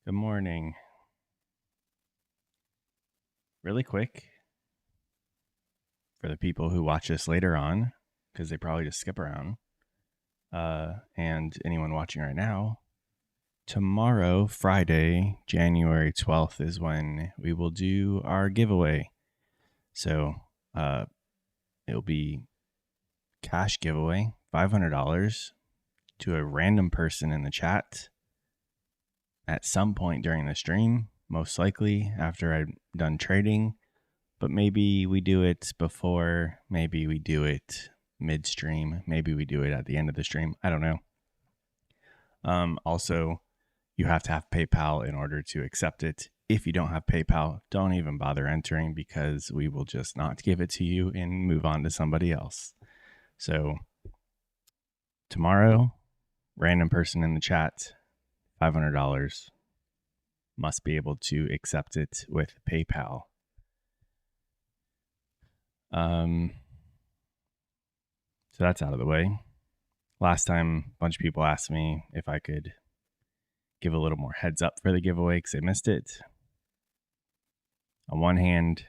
Good morning. Really quick for the people who watch this later on, because they probably just skip around, and anyone watching right now, tomorrow, Friday, January 12th, is when we will do our giveaway. So it'll be cash giveaway, $500 to a random person in the chat at some point during the stream, most likely after I'm done trading. But maybe we do it before, maybe we do it midstream, maybe we do it at the end of the stream. I don't know. Also, you have to have PayPal in order to accept it. If you don't have PayPal, don't even bother entering because we will just not give it to you and move on to somebody else. So tomorrow, random person in the chat, $500, must be able to accept it with PayPal. So that's out of the way. Last time, a bunch of people asked me if I could give a little more heads up for the giveaway because they missed it. On one hand,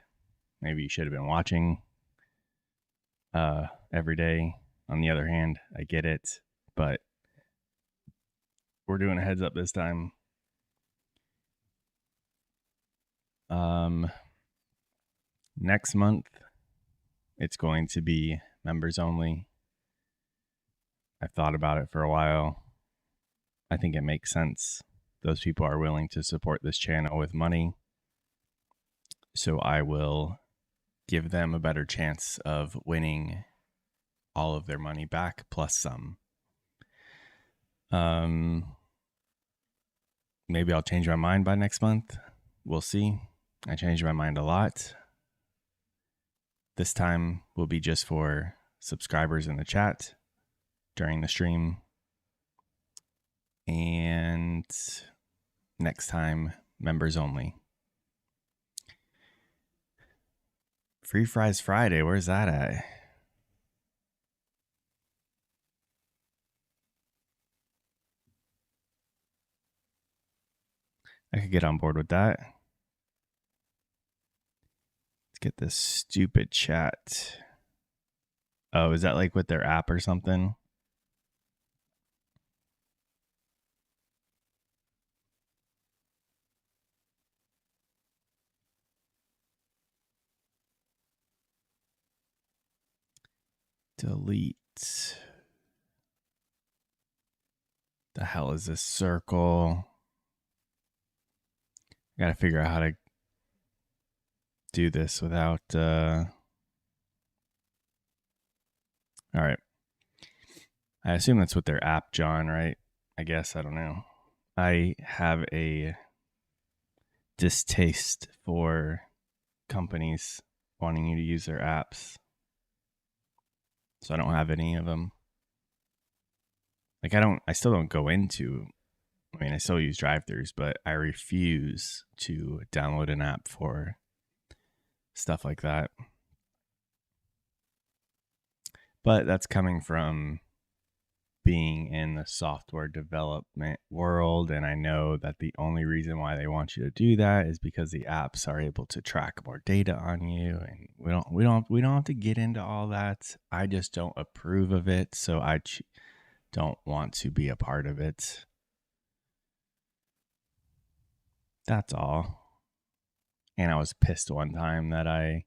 maybe you should have been watching every day. On the other hand, I get it, but we're doing a heads up this time. Next month, it's going to be members only. I've thought about it for a while. I think it makes sense. Those people are willing to support this channel with money. So I will give them a better chance of winning all of their money back plus some. Maybe I'll change my mind by next month. We'll see. I changed my mind a lot. This time will be just for subscribers in the chat during the stream. And next time, members only. Free Fries Friday, where's that at? I could get on board with that. Let's get this stupid chat. Oh, is that like with their app or something? Delete. The hell is this circle? I gotta figure out how to do this without all right. I assume that's with their app, John, right? I guess. I don't know. I have a distaste for companies wanting you to use their apps. So I don't have any of them. Like I still don't go into, I still use drive-thrus, but I refuse to download an app for stuff like that. But that's coming from being in the software development world, and I know that the only reason why they want you to do that is because the apps are able to track more data on you, and we don't have to get into all that. I just don't approve of it, so I don't want to be a part of it. That's all. And I was pissed one time that I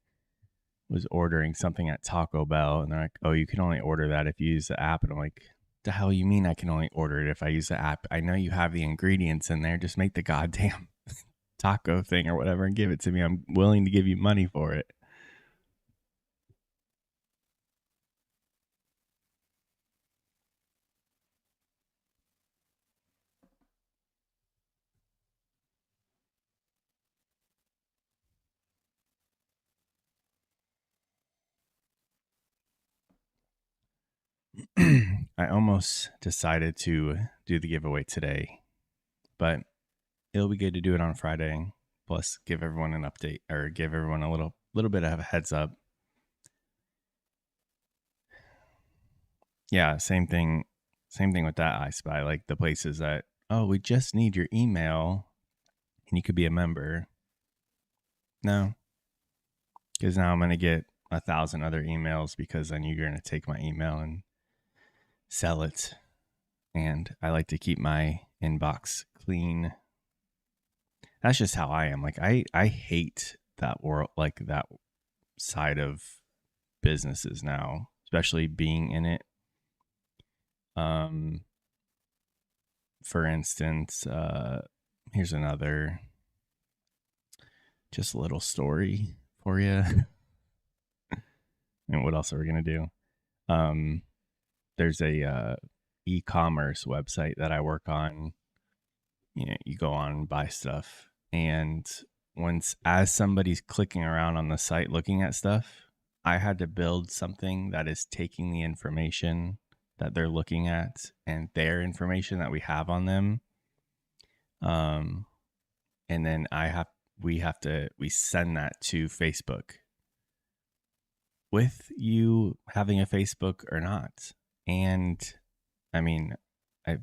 was ordering something at Taco Bell, and they're like, "Oh, you can only order that if you use the app." And I'm like, the hell you mean I can only order it if I use the app? I know you have the ingredients in there. Just make the goddamn taco thing or whatever and give it to me. I'm willing to give you money for it. I almost decided to do the giveaway today, but it'll be good to do it on Friday. Plus, give everyone an update or give everyone a little bit of a heads up. Yeah, same thing with that I Spy. Like the places that, oh, we just need your email and you could be a member. No, because now I'm going to get 1,000 other emails because then you're going to take my email and sell it. And I like to keep my inbox clean. That's just how I am. Like I hate that world, like that side of businesses now, especially being in it. For instance, here's another just a little story for you. And what else are we gonna do? There's a e-commerce website that I work on. You know, you go on and buy stuff, and once as somebody's clicking around on the site looking at stuff, I had to build something that is taking the information that they're looking at and their information that we have on them, and then we send that to Facebook with you having a Facebook or not. And I mean, I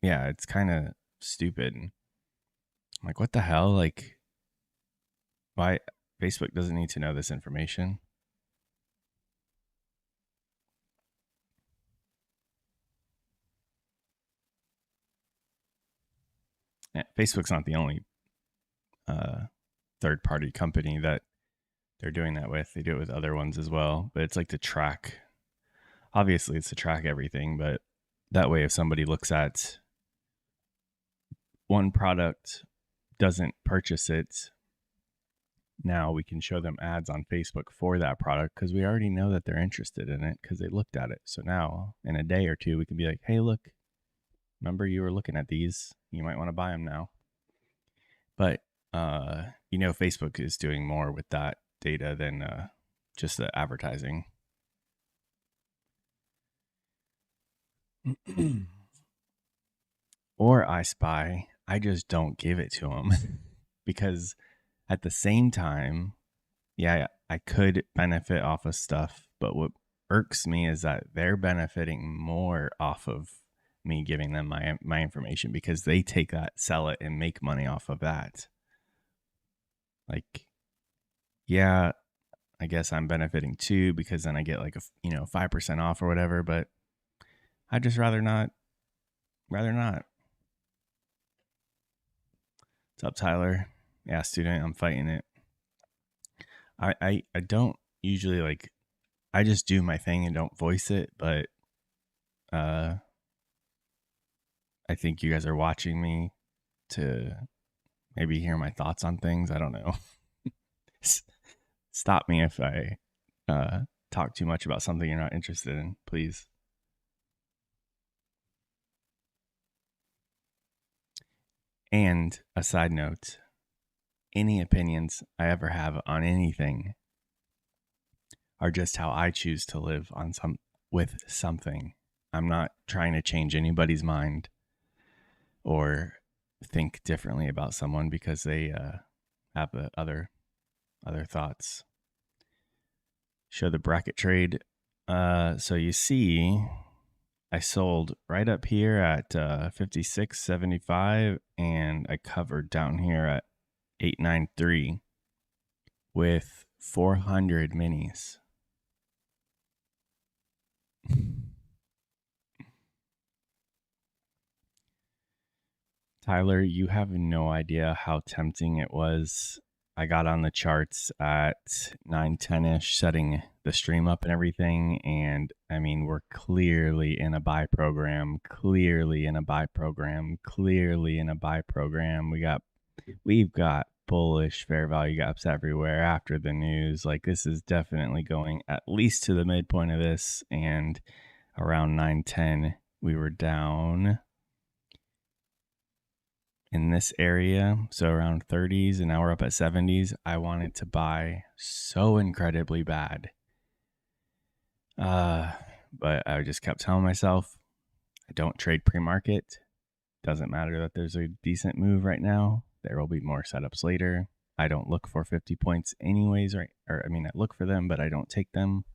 yeah, it's kind of stupid. I'm like, what the hell? Like, why Facebook doesn't need to know this information? Facebook's not the only third party company that they're doing that with. They do it with other ones as well, but it's like to track. Obviously, it's to track everything, but that way, if somebody looks at one product, doesn't purchase it, now we can show them ads on Facebook for that product because we already know that they're interested in it because they looked at it. So now, in a day or two, we can be like, hey, look, remember you were looking at these? You might want to buy them now. But, Facebook is doing more with that data than just the advertising. Or I Spy, I just don't give it to them because at the same time, yeah, I could benefit off of stuff, but what irks me is that they're benefiting more off of me giving them my information because they take that, sell it, and make money off of that. Like, yeah, I guess I'm benefiting too because then I get like 5% off or whatever, but I'd just rather not. Rather not. What's up, Tyler? Yeah, student, I'm fighting it. I don't usually like. I just do my thing and don't voice it, but I think you guys are watching me to maybe hear my thoughts on things. I don't know. Stop me if I talk too much about something you're not interested in, please. And a side note, any opinions I ever have on anything are just how I choose to live with something. I'm not trying to change anybody's mind or think differently about someone because they have other thoughts. Show the bracket trade. So you see, I sold right up here at 56.75, and I covered down here at 893 with 400 minis. Tyler, you have no idea how tempting it was. I got on the charts at 9:10ish, setting the stream up and everything, and I mean, we're clearly in a buy program, clearly in a buy program, clearly in a buy program. We've got bullish fair value gaps everywhere after the news. Like, this is definitely going at least to the midpoint of this, and around 9:10 we were down in this area, so around 30s, and now we're up at 70s. I wanted to buy so incredibly bad, but I just kept telling myself I don't trade pre-market. Doesn't matter that there's a decent move right now. There will be more setups later. I don't look for 50 points anyways, right? Or I mean, I look for them, but I don't take them.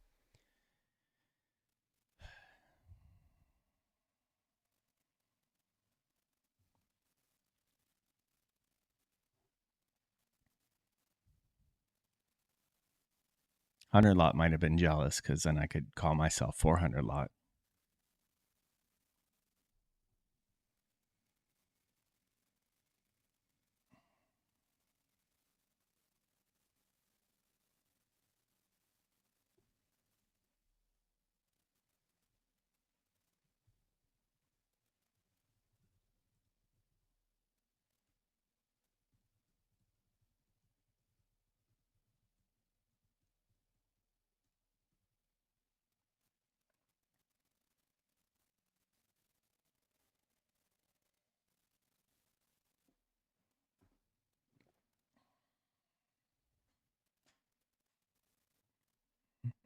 100 lot might have been jealous because then I could call myself 400 lot.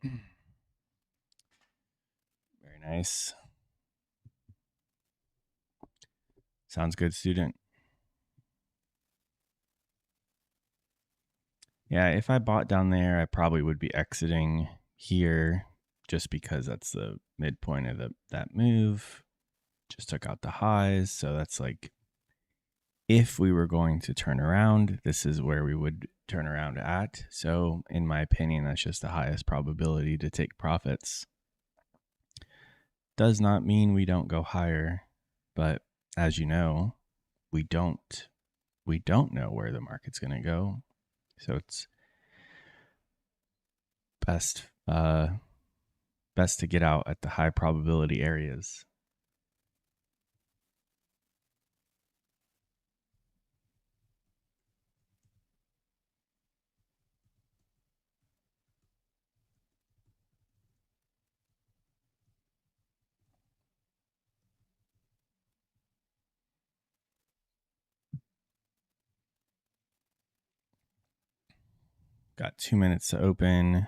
Very nice. Sounds good, student. Yeah, if I bought down there, I probably would be exiting here just because that's the midpoint of that move. Just took out the highs, so that's like if we were going to turn around, this is where we would turn around at. So, in my opinion, that's just the highest probability to take profits. Does not mean we don't go higher, but as you know, we don't know where the market's going to go. So it's best best to get out at the high probability areas. Got 2 minutes to open.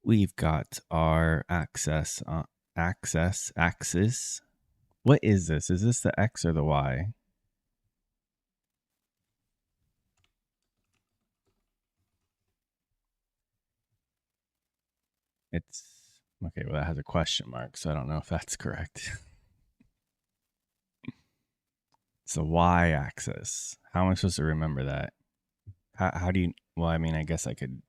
We've got our axis. What is this? Is this the X or the Y? It's okay. Well, that has a question mark, so I don't know if that's correct. It's the Y axis. How am I supposed to remember that? How do you? Well, I mean, I guess I could.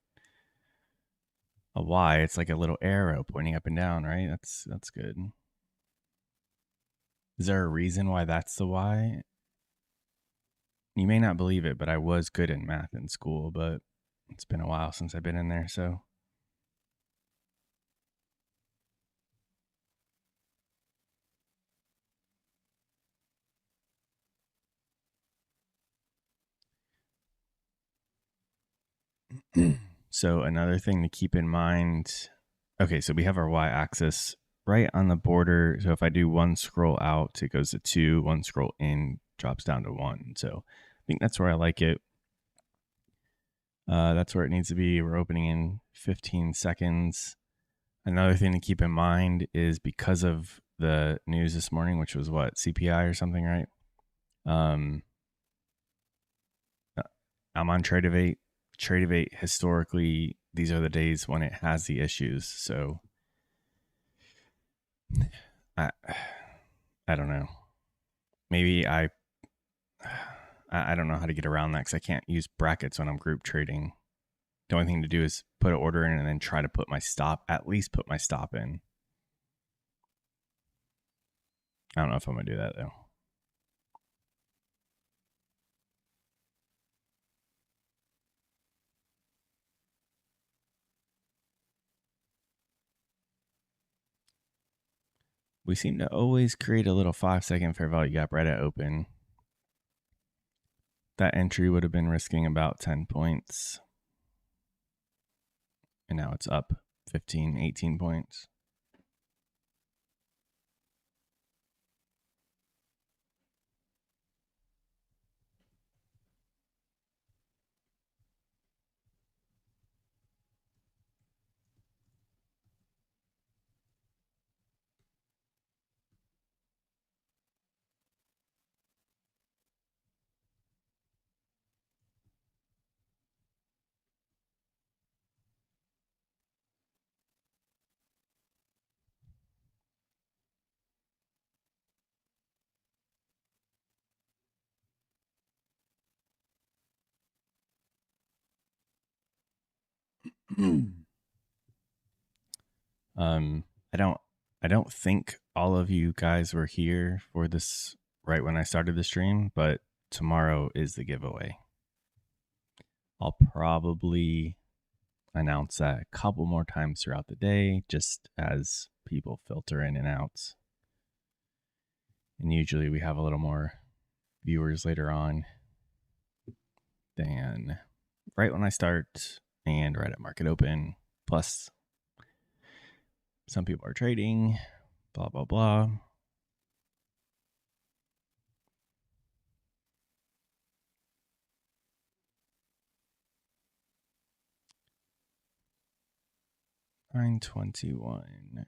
A Y. It's like a little arrow pointing up and down, right? That's good. Is there a reason why that's the Y? You may not believe it, but I was good in math in school, but it's been a while since I've been in there, so so another thing to keep in mind. Okay, so we have our Y axis right on the border. So if I do one scroll out, it goes to 2, one scroll in drops down to 1. So I think that's where I like it. That's where it needs to be. We're opening in 15 seconds. Another thing to keep in mind is because of the news this morning, which was what, CPI or something, right? Um, I'm on Tradeovate. Tradeovate historically, these are the days when it has the issues. So I, I don't know. Maybe I don't know how to get around that because I can't use brackets when I'm group trading. The only thing to do is put an order in and then try to put my stop, at least put my stop in. I don't know if I'm going to do that though. We seem to always create a little 5-second fair value gap right at open. That entry would have been risking about 10 points. And now it's up 15, 18 points. I don't think all of you guys were here for this right when I started the stream, but tomorrow is the giveaway. I'll probably announce that a couple more times throughout the day, just as people filter in and out. And usually we have a little more viewers later on than right when I start and right at market open. Plus, some people are trading, blah, blah, blah. $921.53.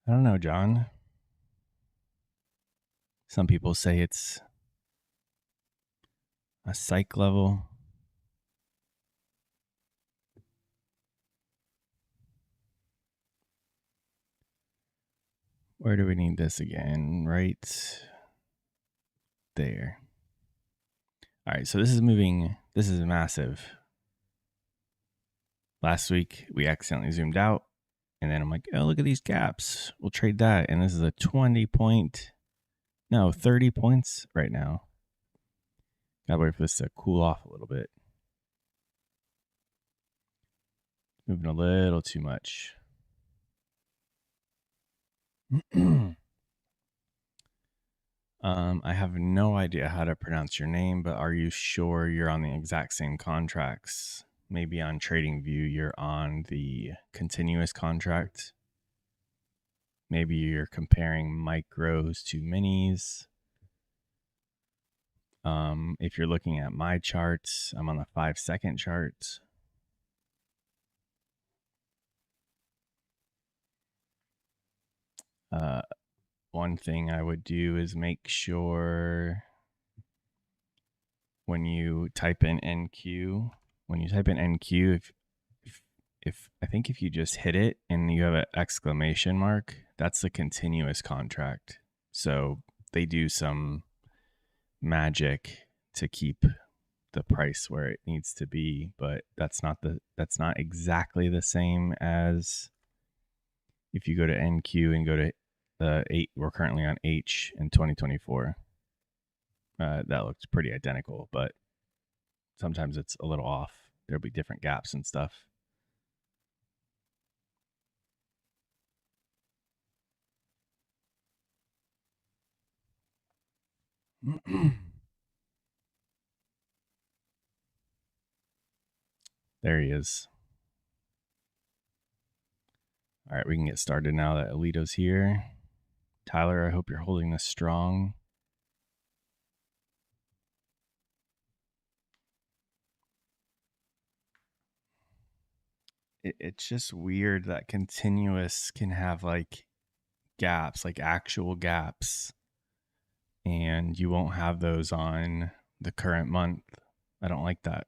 I don't know, John. Some people say it's a psych level. Where do we need this again? Right there. All right, so this is moving. This is massive. Last week, we accidentally zoomed out. And then I'm like, oh, look at these gaps. We'll trade that. And this is a 30 points right now. Gotta wait for this to cool off a little bit. Moving a little too much. I have no idea how to pronounce your name, but are you sure you're on the exact same contracts? Maybe on TradingView, you're on the continuous contract. Maybe you're comparing micros to minis. If you're looking at my charts, I'm on the 5-second chart. One thing I would do is make sure when you type in NQ, if I think if you just hit it and you have an exclamation mark, that's the continuous contract. So they do some magic to keep the price where it needs to be, but that's not exactly the same as if you go to NQ and go to the 8. We're currently on H in 2024. That looks pretty identical, but sometimes it's a little off. There'll be different gaps and stuff. There he is. All right, we can get started now that Alito's here. Tyler, I hope you're holding this strong. It's just weird that continuous can have like gaps, like actual gaps, and you won't have those on the current month. I don't like that.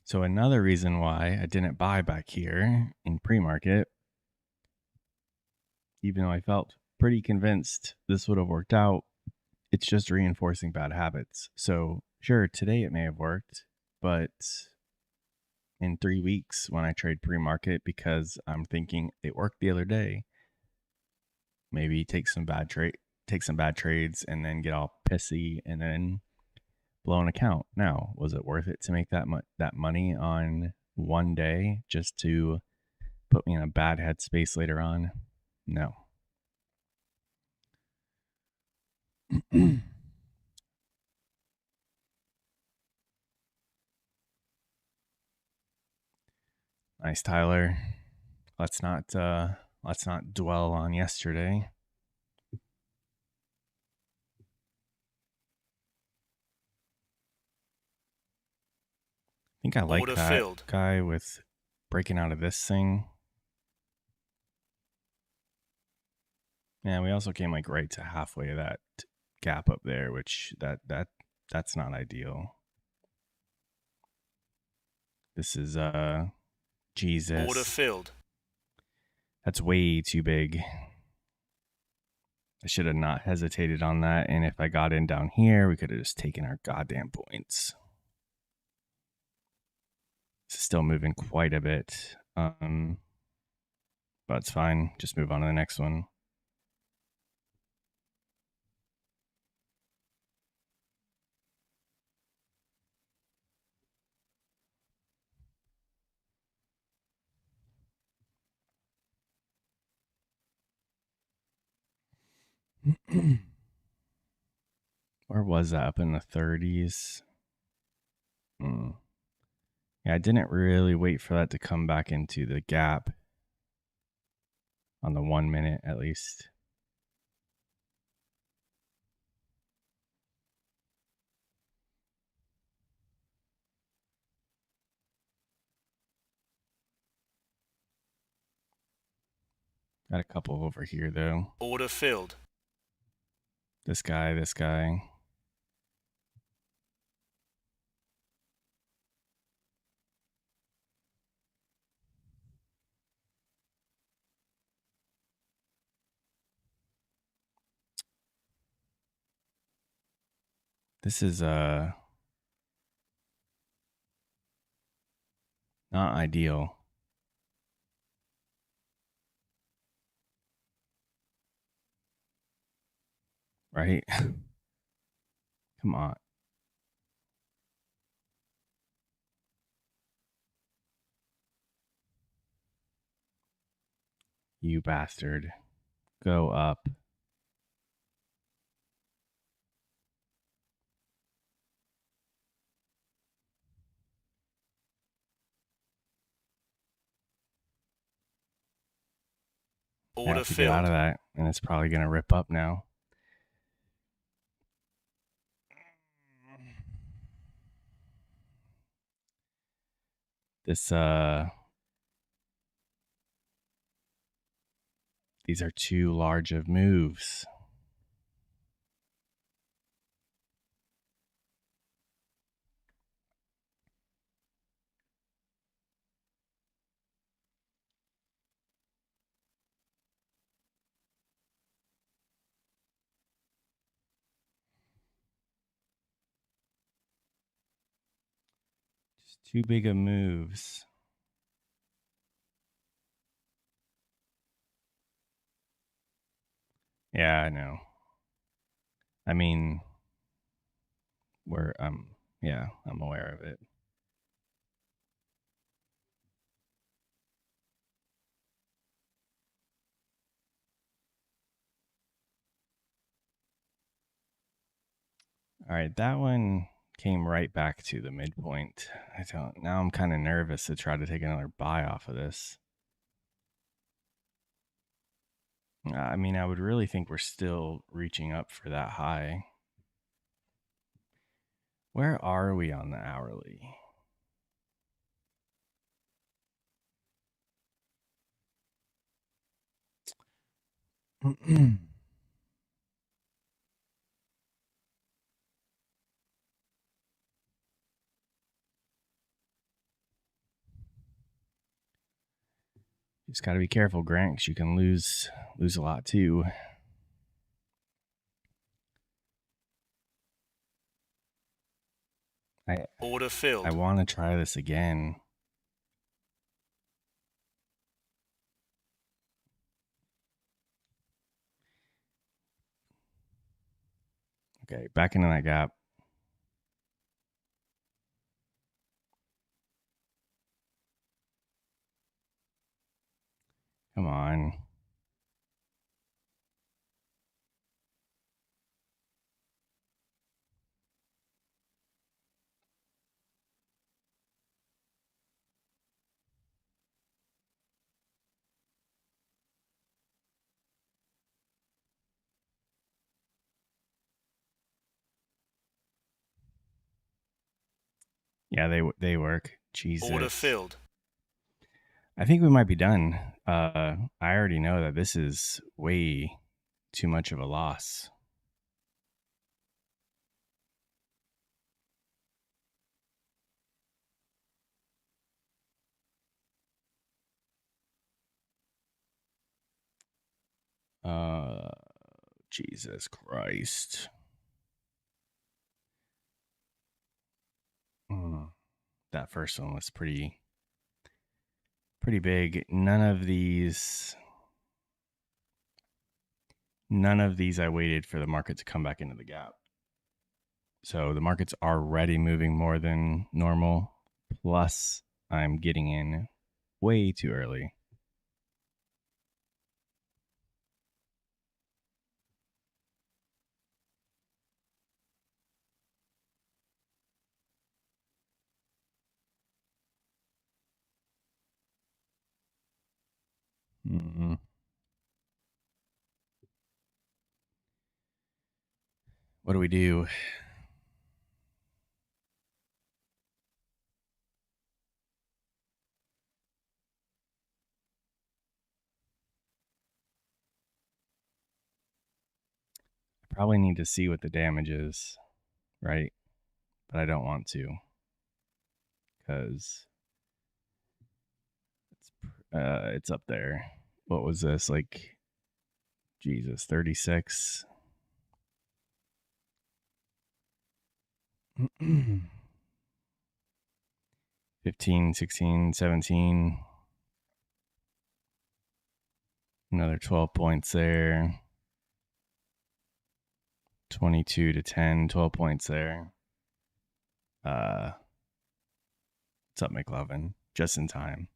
So another reason why I didn't buy back here in pre-market, even though I felt pretty convinced this would have worked out, it's just reinforcing bad habits. So sure, today it may have worked, but in 3 weeks when I trade pre-market, because I'm thinking it worked the other day, maybe take some bad trades and then get all pissy and then blow an account. Now, was it worth it to make that money on one day just to put me in a bad headspace later on? No. Nice, Tyler. Let's not dwell on yesterday. I think I like Order that filled. guy with breaking out of this thing. Yeah, we also came like right to halfway of that gap up there, which that's not ideal. This is Order Jesus. filled. That's way too big. I should have not hesitated on that, and if I got in down here, we could have just taken our goddamn points. It's still moving quite a bit. But it's fine. Just move on to the next one. Where was that? Up in the 30s? Yeah, I didn't really wait for that to come back into the gap on the 1 minute at least. Got a couple over here though. Order filled. This guy. This is not ideal. Right? Come on. You bastard. Go up. I Order have to get out of filled. that, and it's probably going to rip up now. This these are too large of moves. Just too big of moves. Yeah, I know. I mean, I'm aware of it. All right, that one came right back to the midpoint. Now I'm kind of nervous to try to take another buy off of this. I mean, I would really think we're still reaching up for that high. Where are we on the hourly? Just got to be careful, Grant, because you can lose a lot too. Order I filled. want to try this again. Okay, back into that gap. Come on. Yeah, they work. Jesus. Order filled. I think we might be done. I already know that this is way too much of a loss. Jesus Christ. That first one was pretty big. None of these I waited for the market to come back into the gap. So the market's already moving more than normal. Plus, I'm getting in way too early. Mm-mm. What do we do? I probably need to see what the damage is, right? But I don't want to because it's up there. What was this? Like, Jesus, 36. 15, 16, 17. Another 12 points there. 22 to 10, 12 points there. What's up, McLovin? Just in time.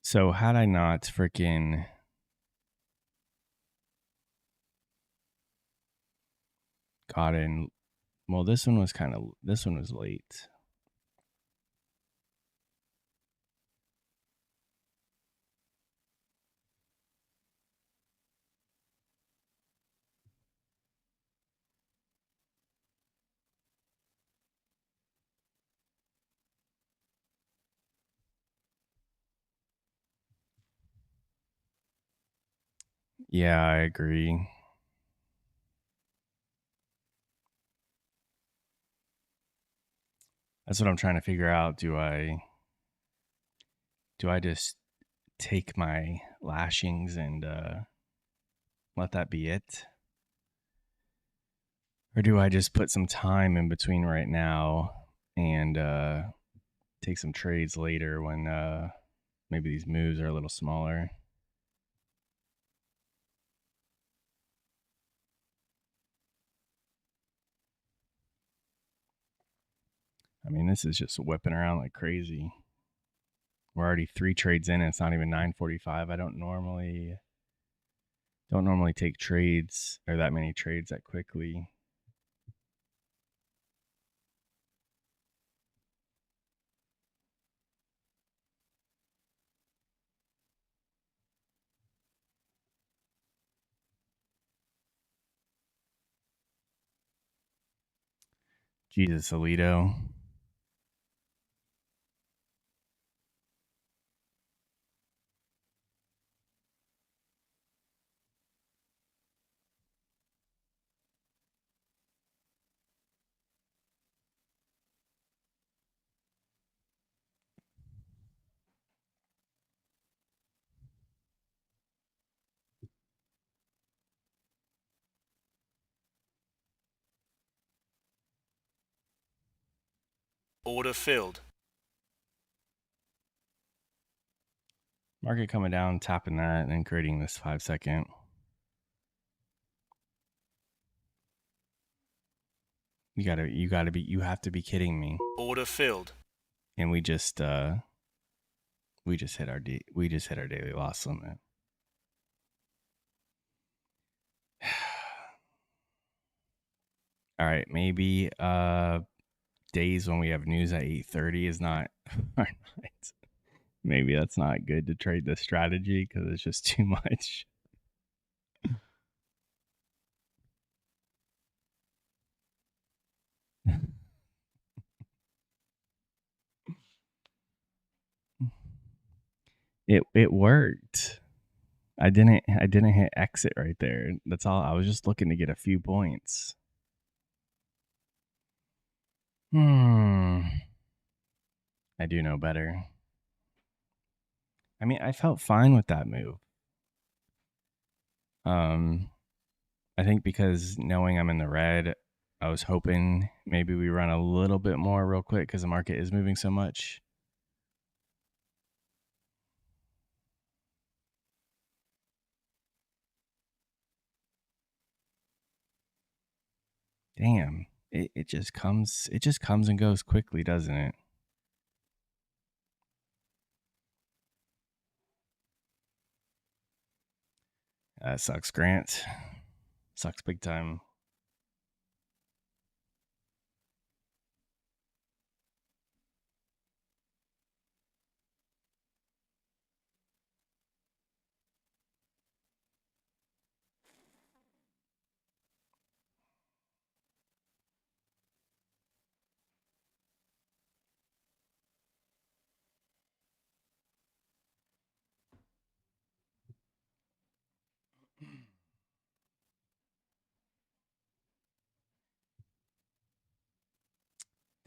So had I not freaking got in, well, this one was late. Yeah, I agree. That's what I'm trying to figure out. Do I just take my lashings and let that be it? Or do I just put some time in between right now and take some trades later when maybe these moves are a little smaller? I mean, this is just whipping around like crazy. We're already 3 trades in and it's not even 9:45. I don't normally take trades or that many trades that quickly. Jesus, Alito. Order filled. Market coming down, tapping that, and then creating this 5-second. You have to be kidding me. Order filled. And we just We just hit our daily loss limit. All right, maybe days when we have news at 8:30 is not our night. Maybe that's not good to trade this strategy because it's just too much. It worked. I didn't hit exit right there. That's all. I was just looking to get a few points. I do know better. I mean, I felt fine with that move. I think because knowing I'm in the red, I was hoping maybe we run a little bit more real quick because the market is moving so much. Damn, it just comes and goes quickly, doesn't it? That sucks, Grant. Sucks big time.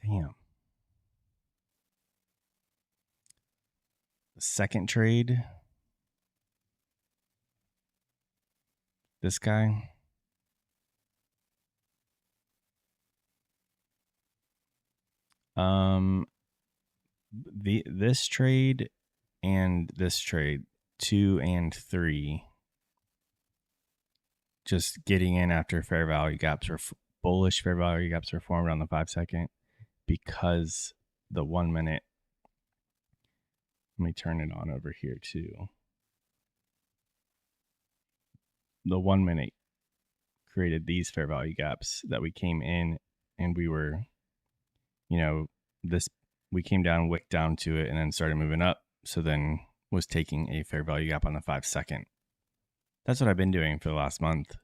Damn. The second trade, this guy. This trade and this trade, 2 and 3, just getting in after fair value gaps were bullish fair value gaps were formed on the 5-second because the 1 minute. Let me turn it on over here too. The 1 minute created these fair value gaps that we came in and we were, we came down, wicked down to it, and then started moving up. So then was taking a fair value gap on the 5-second. That's what I've been doing for the last month.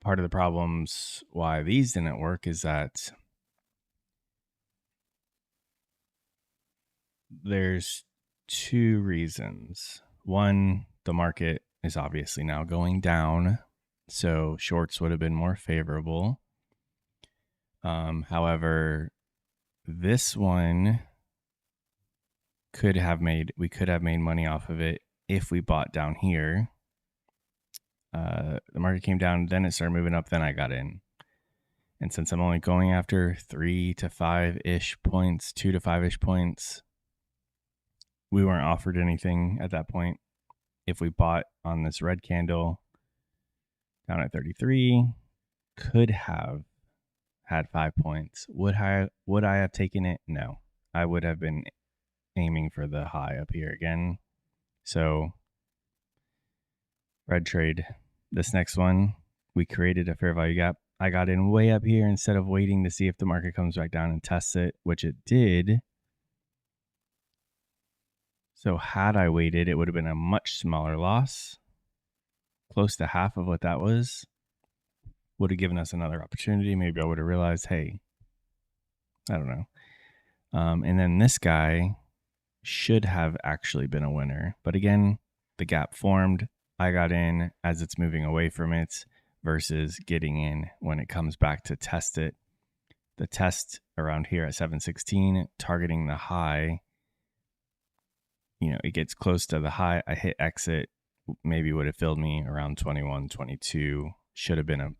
Part of the problems why these didn't work is that there's 2 reasons. One, the market is obviously now going down, so shorts would have been more favorable. However, this one we could have made money off of it if we bought down here. The market came down, then it started moving up, then I got in. And since I'm only going after 3 to 5-ish points, 2 to 5-ish points, we weren't offered anything at that point. If we bought on this red candle down at 33, could have had 5 points. Would I have taken it? No. I would have been aiming for the high up here again. So red trade. This next one, we created a fair value gap. I got in way up here instead of waiting to see if the market comes back down and tests it, which it did. So had I waited, it would have been a much smaller loss. Close to half of what that was. Would have given us another opportunity. Maybe I would have realized, hey, I don't know. And then this guy should have actually been a winner. But again, the gap formed. I got in as it's moving away from it versus getting in when it comes back to test it. The test around here at 716, targeting the high, it gets close to the high. I hit exit, maybe would have filled me around 21, 22. Should have been a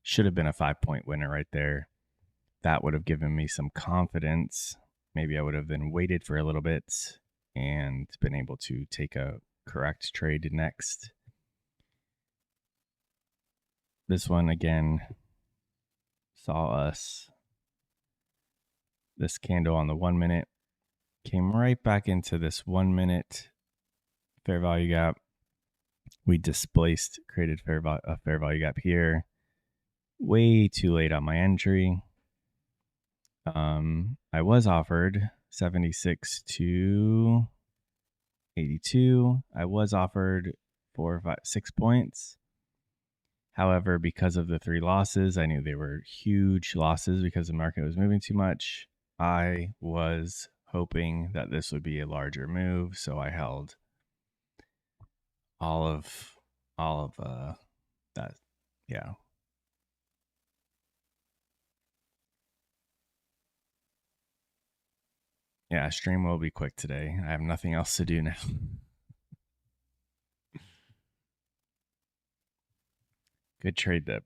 5-point winner right there. That would have given me some confidence. Maybe I would have then waited for a little bit and been able to take a correct trade next. This one again saw us this candle on the 1 minute, came right back into this 1 minute fair value gap. We displaced, created a fair value gap here. Way too late on my entry. I was offered 76 to 82. I was offered 4, 5, 6 points. However, because of the 3 losses, I knew they were huge losses because the market was moving too much. I was hoping that this would be a larger move, so I held all of that. Yeah. Yeah, stream will be quick today. I have nothing else to do now. Good trade dip.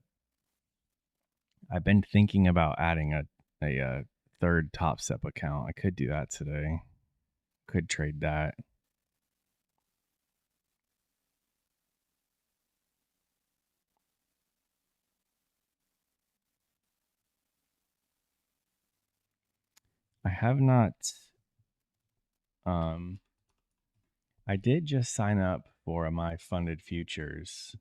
I've been thinking about adding a third TopStep account. I could do that today. Could trade that. I have not. I did just sign up for my funded futures,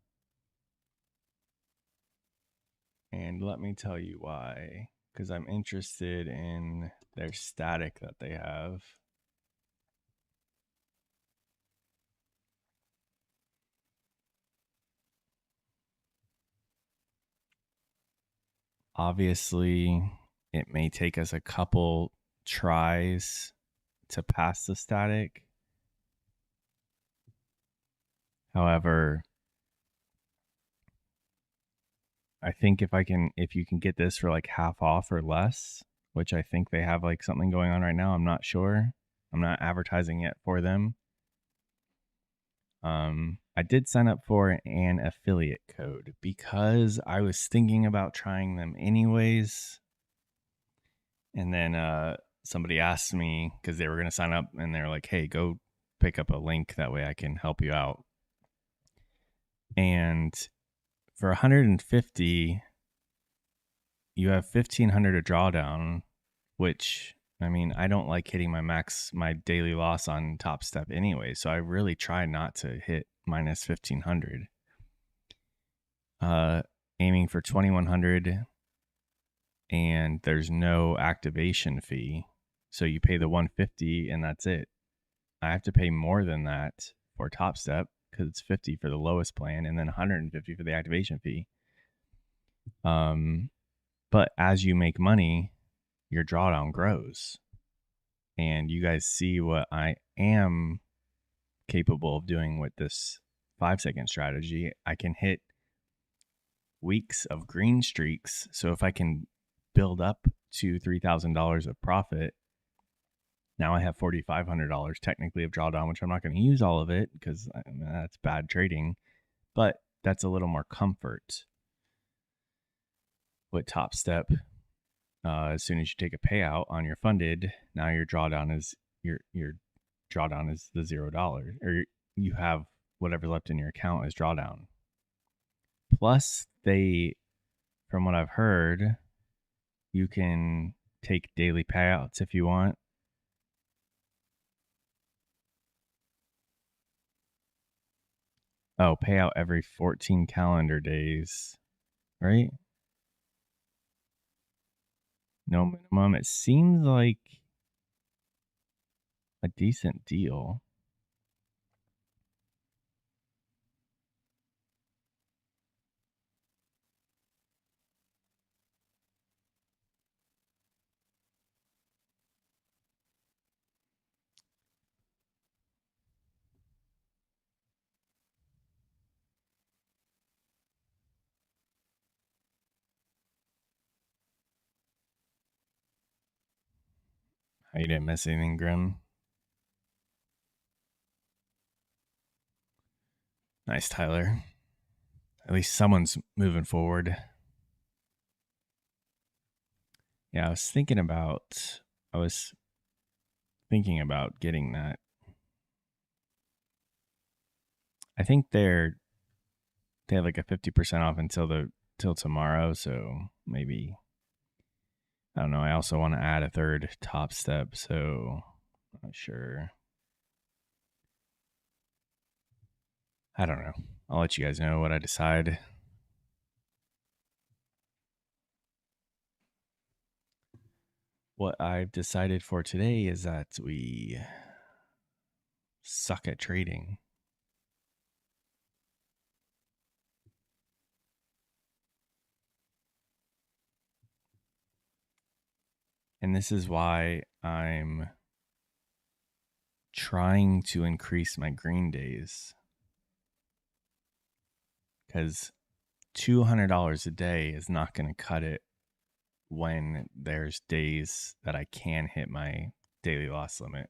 and let me tell you why. Because I'm interested in their static that they have. Obviously, it may take us a couple tries to pass the static. However, I think if you can get this for like half off or less, which I think they have like something going on right now, I'm not sure. I'm not advertising yet for them. I did sign up for an affiliate code because I was thinking about trying them anyways. And then somebody asked me because they were going to sign up and they're like, hey, go pick up a link. That way I can help you out. And for 150, you have 1,500 to draw down, which I mean, I don't like hitting my daily loss on TopStep anyway. So I really try not to hit minus 1,500. Aiming for 2,100, and there's no activation fee. So you pay the 150 and that's it. I have to pay more than that for TopStep because it's 50 for the lowest plan and then 150 for the activation fee. But as you make money, your drawdown grows. And you guys see what I am capable of doing with this 5-second strategy. I can hit weeks of green streaks. So if I can build up to $3,000 of profit, now I have $4,500 technically of drawdown, which I'm not going to use all of it because that's bad trading, but that's a little more comfort with TopStep. As soon as you take a payout on your funded, now your drawdown is your drawdown is the $0, or you have whatever left in your account is drawdown. Plus, from what I've heard, you can take daily payouts if you want. Oh, payout every 14 calendar days, right? No minimum. It seems like a decent deal. You didn't miss anything, Grim? Nice, Tyler. At least someone's moving forward. Yeah, I was thinking about getting that. I think they have like a 50% off until tomorrow, so maybe I don't know. I also want to add a third TopStep, so I'm not sure. I don't know. I'll let you guys know what I decide. What I've decided for today is that we suck at trading. And this is why I'm trying to increase my green days. Because $200 a day is not going to cut it when there's days that I can hit my daily loss limit.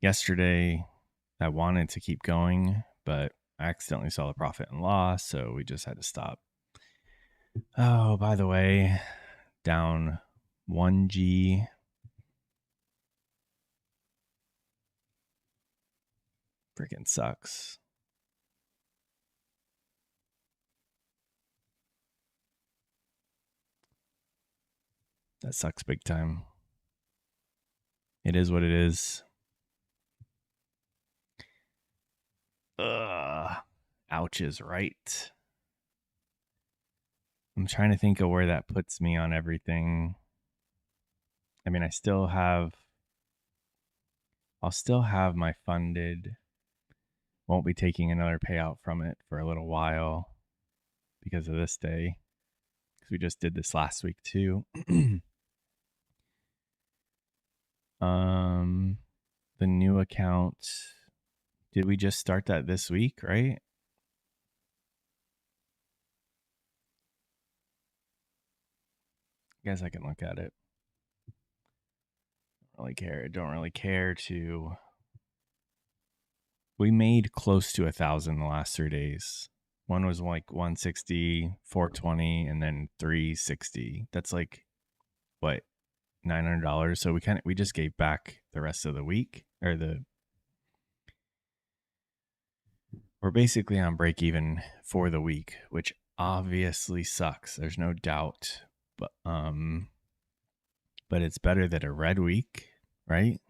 Yesterday I wanted to keep going, but I accidentally saw the profit and loss, so we just had to stop. Oh, by the way, down 1G. Freaking sucks. That sucks big time. It is what it is. Ugh. Ouch is right. I'm trying to think of where that puts me on everything. I mean, I'll still have my funded. Won't be taking another payout from it for a little while because of this day. Because we just did this last week too. The new account. Did we just start that this week, right? I guess I can look at it. Don't really care to. We made close to 1,000 the last 3 days. One was like 160, 420, and then 360. That's like what, $900. So we just gave back the rest of the week, or we're basically on break even for the week, which obviously sucks. There's no doubt, but it's better than a red week, right?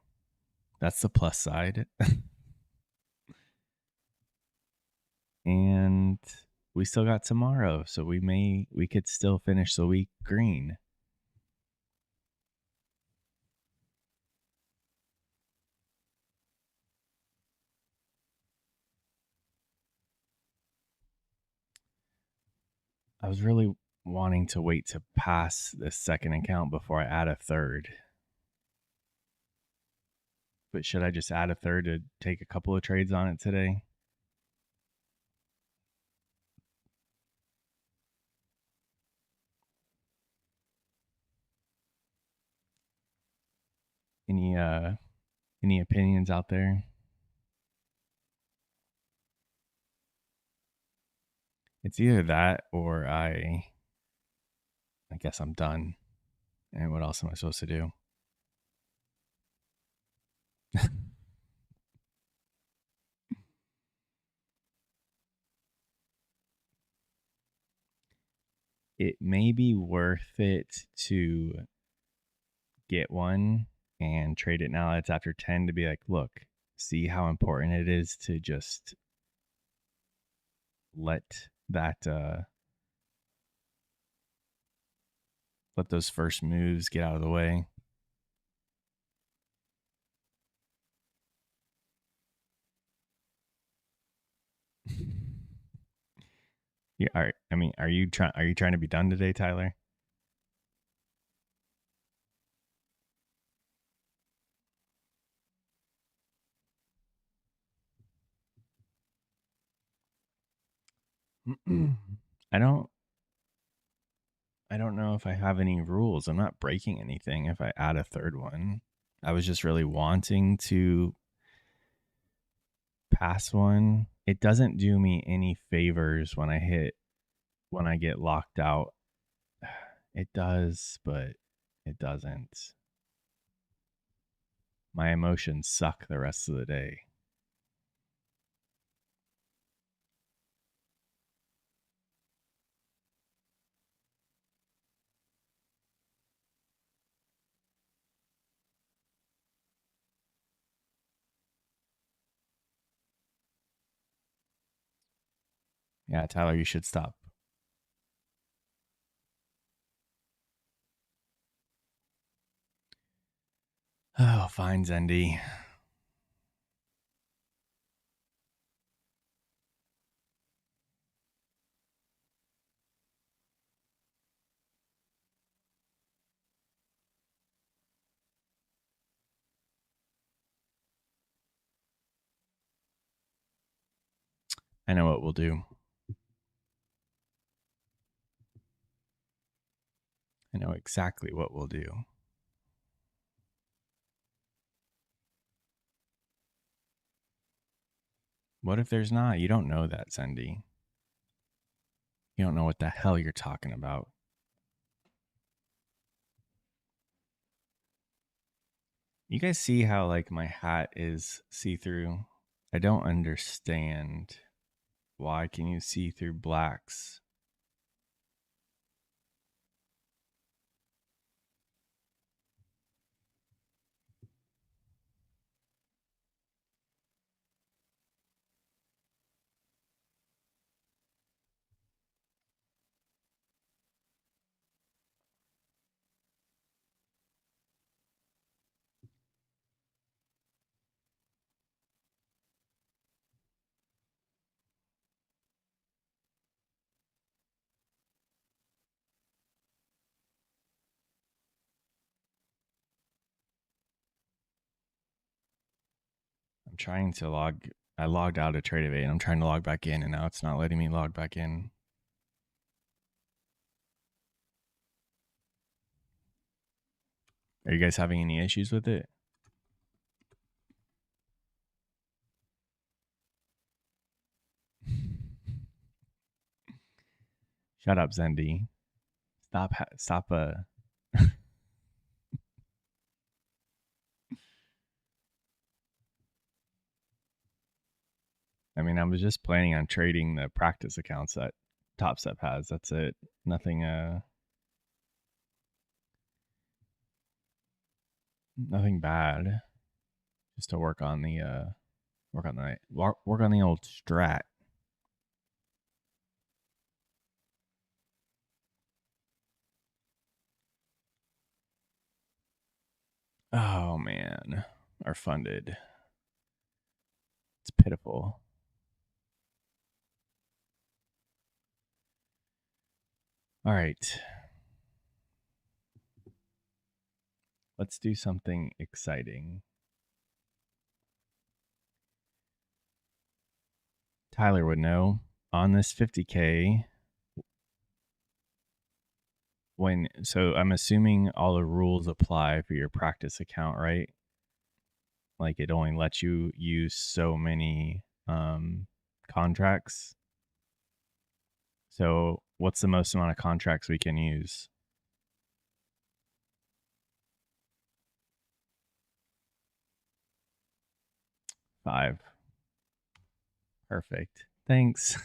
That's the plus side. And we still got tomorrow, so we could still finish the week green. I was really wanting to wait to pass this second account before I add a third. But should I just add a third to take a couple of trades on it today? Any opinions out there? It's either that or I guess I'm done. And what else am I supposed to do? It may be worth it to get one and trade it now that it's after 10 to be like, look, see how important it is to just let that let those first moves get out of the way. Yeah, are you trying to be done today, Tyler? I don't know if I have any rules. I'm not breaking anything if I add a third one. I was just really wanting to pass one. It doesn't do me any favors when I get locked out. It does, but it doesn't. my emotions suck the rest of the day. Yeah, Tyler, you should stop. Oh, fine, Zendy. I know what we'll do. I know exactly what we'll do. What if there's not? You don't know that, Zendy. You don't know what the hell you're talking about. You guys see how like my hat is see-through? I don't understand. Why can you see through blacks? I'm trying to log. I logged out of Trade and I'm trying to log back in, and now it's not letting me log back in. Are you guys having any issues with it? Shut up, Zendy. Stop. I mean, I was just planning on trading the practice accounts that TopStep has. That's it. Nothing. Nothing bad. Just to work on the work on the old strat. Oh man, are funded. It's pitiful. All right. Let's do something exciting. Tyler would know on this 50K so I'm assuming all the rules apply for your practice account, right? Like it only lets you use so many contracts. So what's the most amount of contracts we can use? 5. Perfect. Thanks.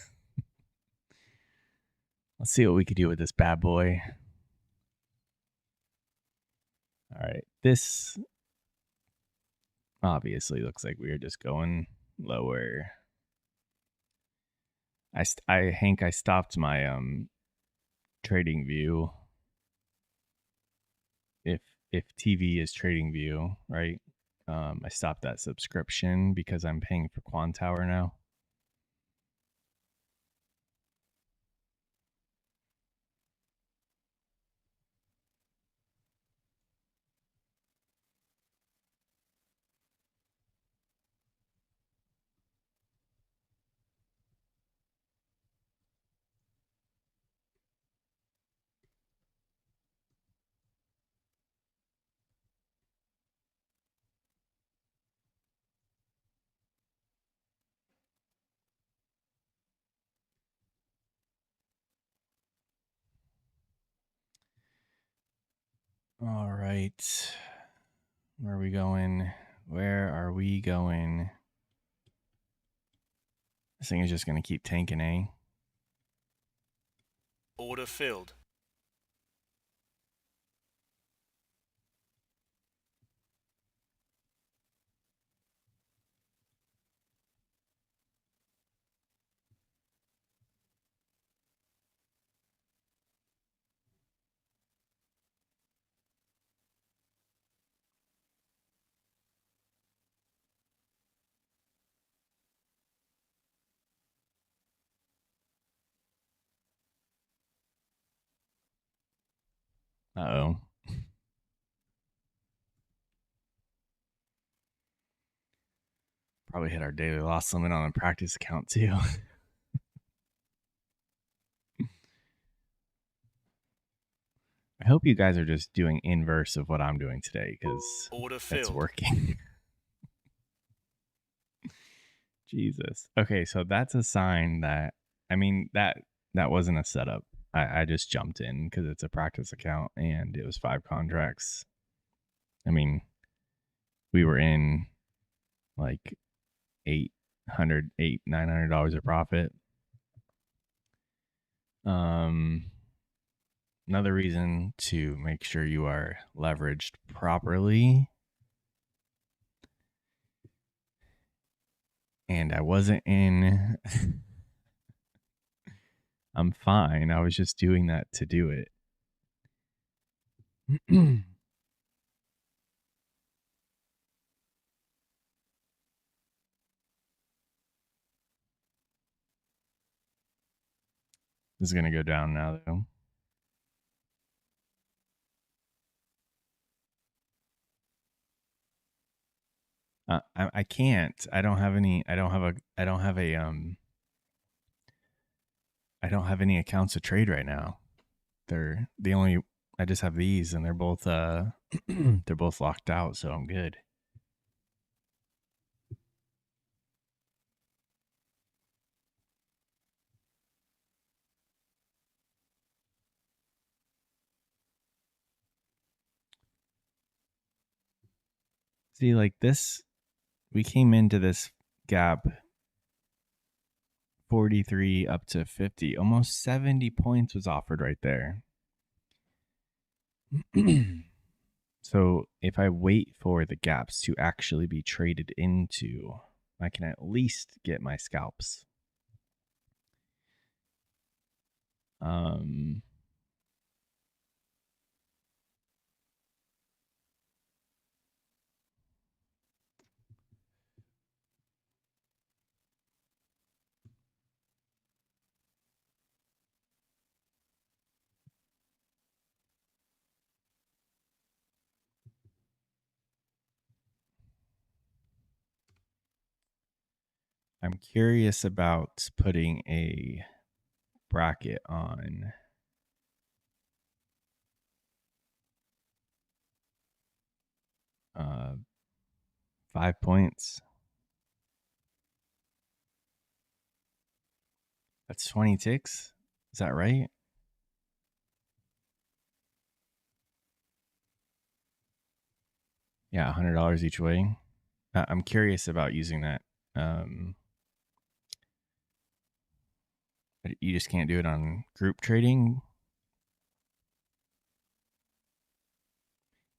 Let's see what we could do with this bad boy. All right. This obviously looks like we are just going lower. I stopped my trading view. If TV is trading view, right? I stopped that subscription because I'm paying for Quantower now. All right. Where are we going? Where are we going? This thing is just going to keep tanking, eh? Order filled. Uh-oh. Probably hit our daily loss limit on a practice account too. I hope you guys are just doing inverse of what I'm doing today because Order that's filled. working. Jesus. Okay, so that's a sign that I mean that wasn't a setup. I just jumped in because it's a practice account and it was 5 contracts. I mean, we were in like $900 of profit. Another reason to make sure you are leveraged properly. And I wasn't in. I'm fine. I was just doing that to do it. This is going to go down now, though. I can't. I don't have any. I don't have a. I don't have a. I don't have any accounts to trade right now. They're the only. I just have these, and they're both. They're both locked out, so I'm good. See, like this, we came into this gap 43 up to 50. Almost 70 points was offered right there. So if I wait for the gaps to actually be traded into, I can at least get my scalps. I'm curious about putting a bracket on 5 points. That's 20 ticks. Is that right? Yeah, $100 each way. I'm curious about using that. You just can't do it on group trading.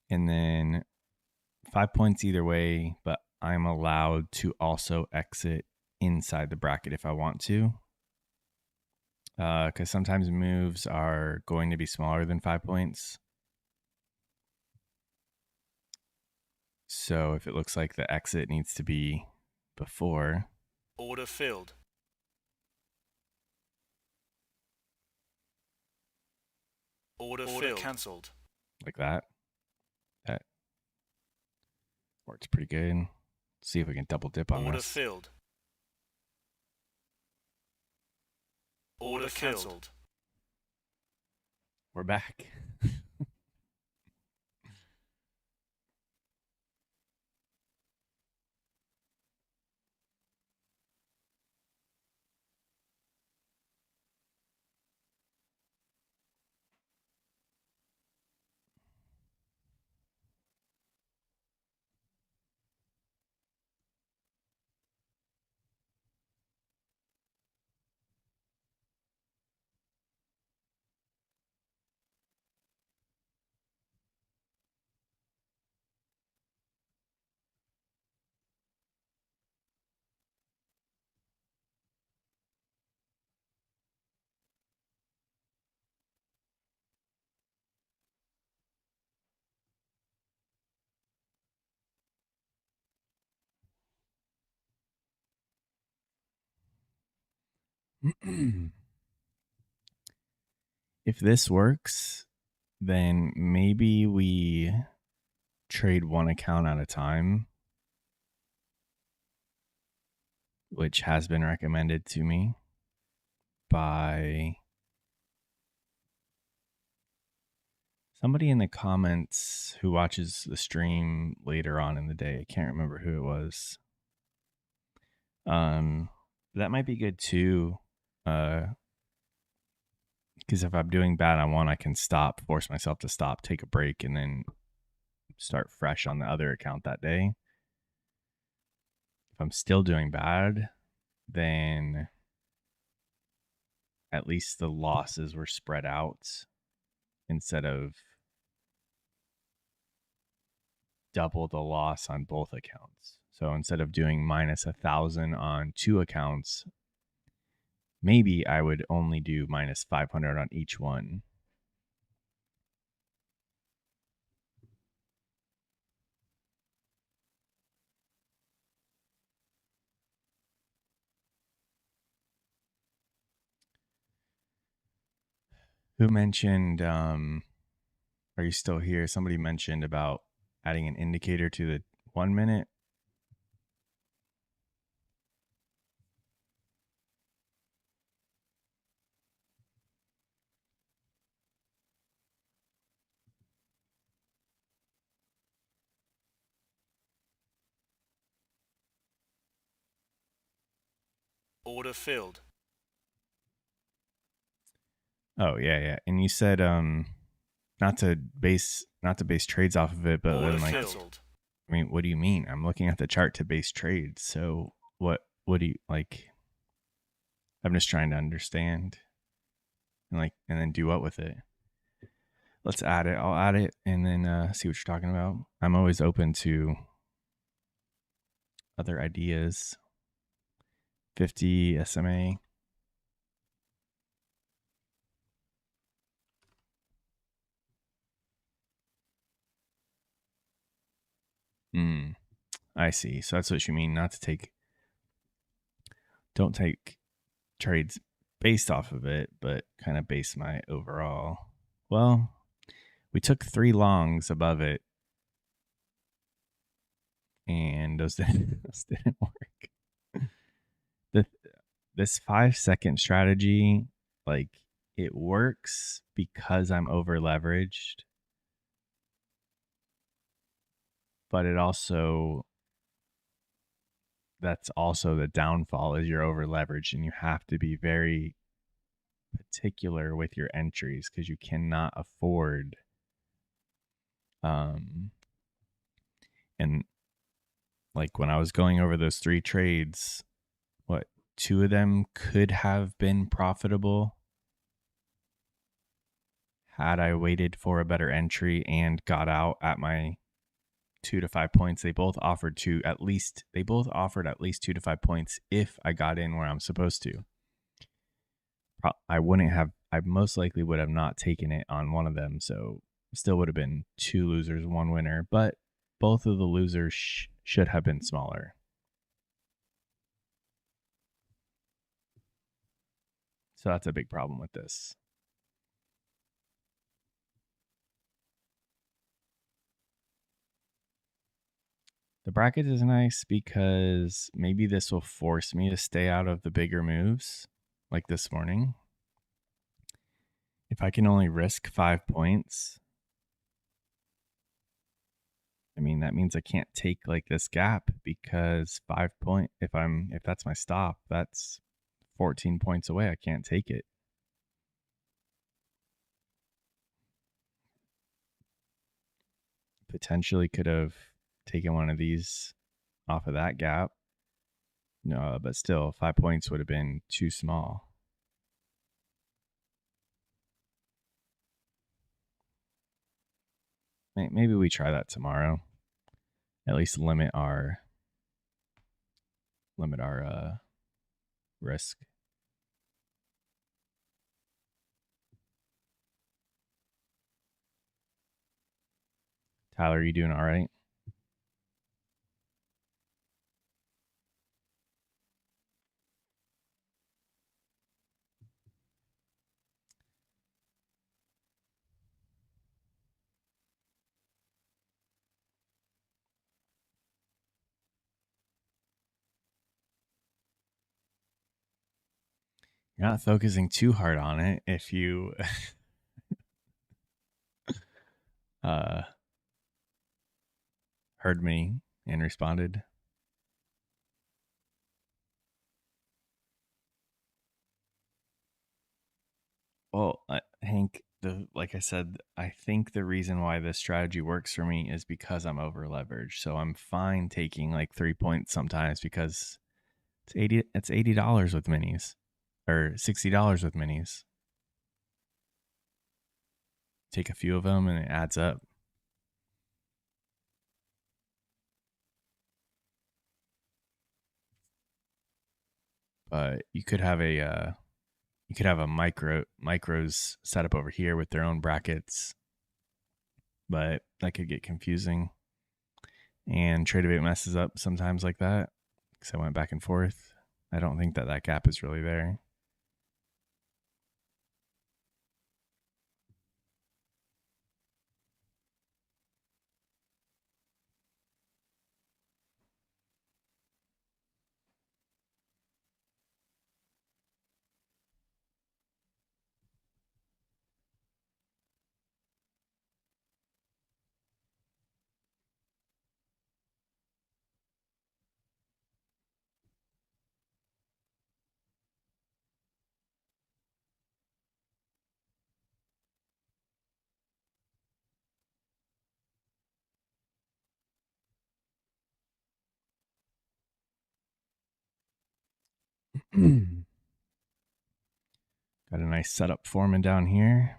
And then 5 points either way, but I'm allowed to also exit inside the bracket if I want to. Because sometimes moves are going to be smaller than 5 points. So if it looks like the exit needs to be before. Order filled. Order filled. Cancelled. Like that. That works pretty good. Let's see if we can double dip on Order this. filled. Order cancelled. We're back. If this works, then maybe we trade one account at a time, which has been recommended to me by somebody in the comments who watches the stream later on in the day. I can't remember who it was. That might be good too. Because if I'm doing bad on one, I can stop, force myself to stop, take a break, and then start fresh on the other account that day. If I'm still doing bad, then at least the losses were spread out instead of double the loss on both accounts. So instead of doing minus 1,000 on two accounts, maybe I would only do minus 500 on each one. Who mentioned, are you still here? Somebody mentioned about adding an indicator to the 1 minute. Order filled. Oh yeah. And you said not to base trades off of it, but Order then like cancelled. I mean, what do you mean? I'm looking at the chart to base trades. So what do you like? I'm just trying to understand and then do what with it. Let's add it. I'll add it and then see what you're talking about. I'm always open to other ideas. 50 SMA. I see. So that's what you mean. Don't take trades based off of it, but kind of base my overall. Well, we took 3 longs above it, and those didn't work. This 5-second strategy, like it works because I'm over leveraged, but that's also the downfall is you're over leveraged and you have to be very particular with your entries because you cannot afford and like when I was going over those 3 trades, what 2 of them could have been profitable had I waited for a better entry and got out at my 2 to 5 points. They both offered at least 2 to 5 points if I got in where I'm supposed to. I most likely would have not taken it on one of them, so still would have been 2 losers, 1 winner, but both of the losers should have been smaller. So that's a big problem with this. The bracket is nice because maybe this will force me to stay out of the bigger moves like this morning. If I can only risk 5 points, I mean, that means I can't take like this gap because 5 point, if that's my stop, that's 14 points away. I can't take it. Potentially could have taken one of these off of that gap. No, but still 5 points would have been too small. Maybe we try that tomorrow. At least limit our risk. Tyler, are you doing all right? You're not focusing too hard on it if you uh, heard me and responded. Well, Hank, like I said, I think the reason why this strategy works for me is because I'm over leveraged. So I'm fine taking like 3 points sometimes because it's $80 with minis or $60 with minis. Take a few of them and it adds up. But you could have a micros set up over here with their own brackets, but that could get confusing. And Tradeovate messes up sometimes like that because I went back and forth. I don't think that gap is really there. Got a nice setup forming down here.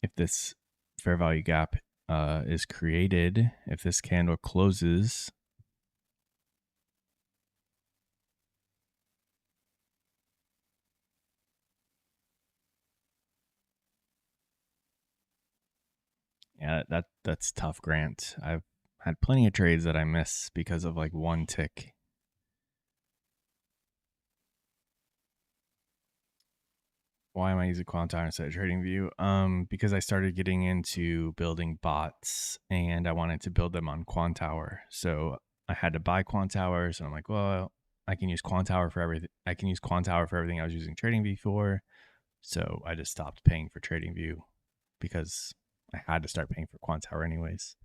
If this fair value gap is created, if this candle closes, yeah, that's tough, Grant. I've had plenty of trades that I miss because of like one tick. Why am I using Quantum instead of TradingView? Because I started getting into building bots and I wanted to build them on Quantower. So I had to buy Quantowers, and I'm like, well, I can use Quantower for everything. I can use Quantower for everything I was using TradingView for. So I just stopped paying for TradingView because I had to start paying for Quantower anyways.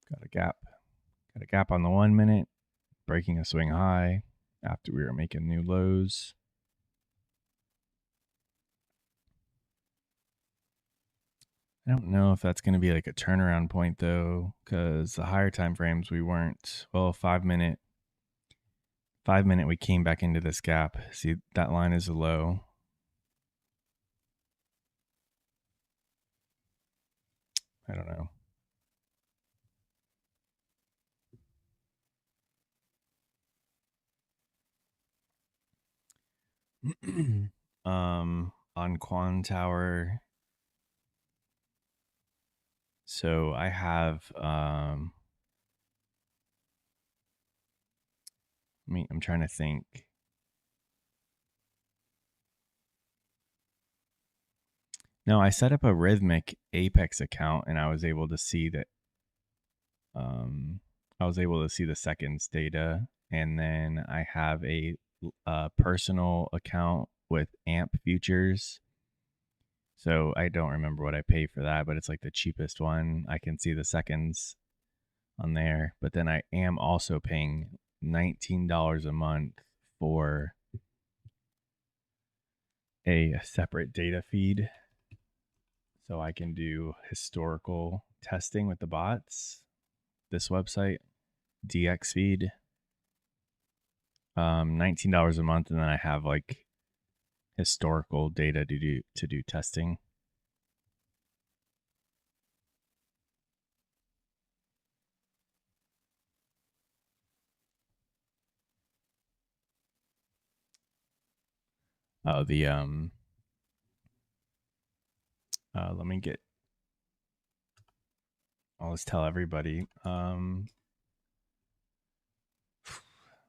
Got a gap. Got a gap on the 1 minute, breaking a swing high after we were making new lows. I don't know if that's going to be like a turnaround point though, because the higher time frames we weren't. Well, 5 minute, 5 minute we came back into this gap. See, that line is a low. I don't know. On Quantower. So I have I'm trying to think. No, I set up a Rhythmic Apex account and I was able to see that I was able to see the seconds data, and then I have a personal account with AMP futures. So I don't remember what I pay for that, but it's like the cheapest one. I can see the seconds on there, but then I am also paying $19 a month for a separate data feed, so I can do historical testing with the bots. This website, DX feed, $19 a month, and then I have like historical data to do testing. The let me get. I'll just tell everybody.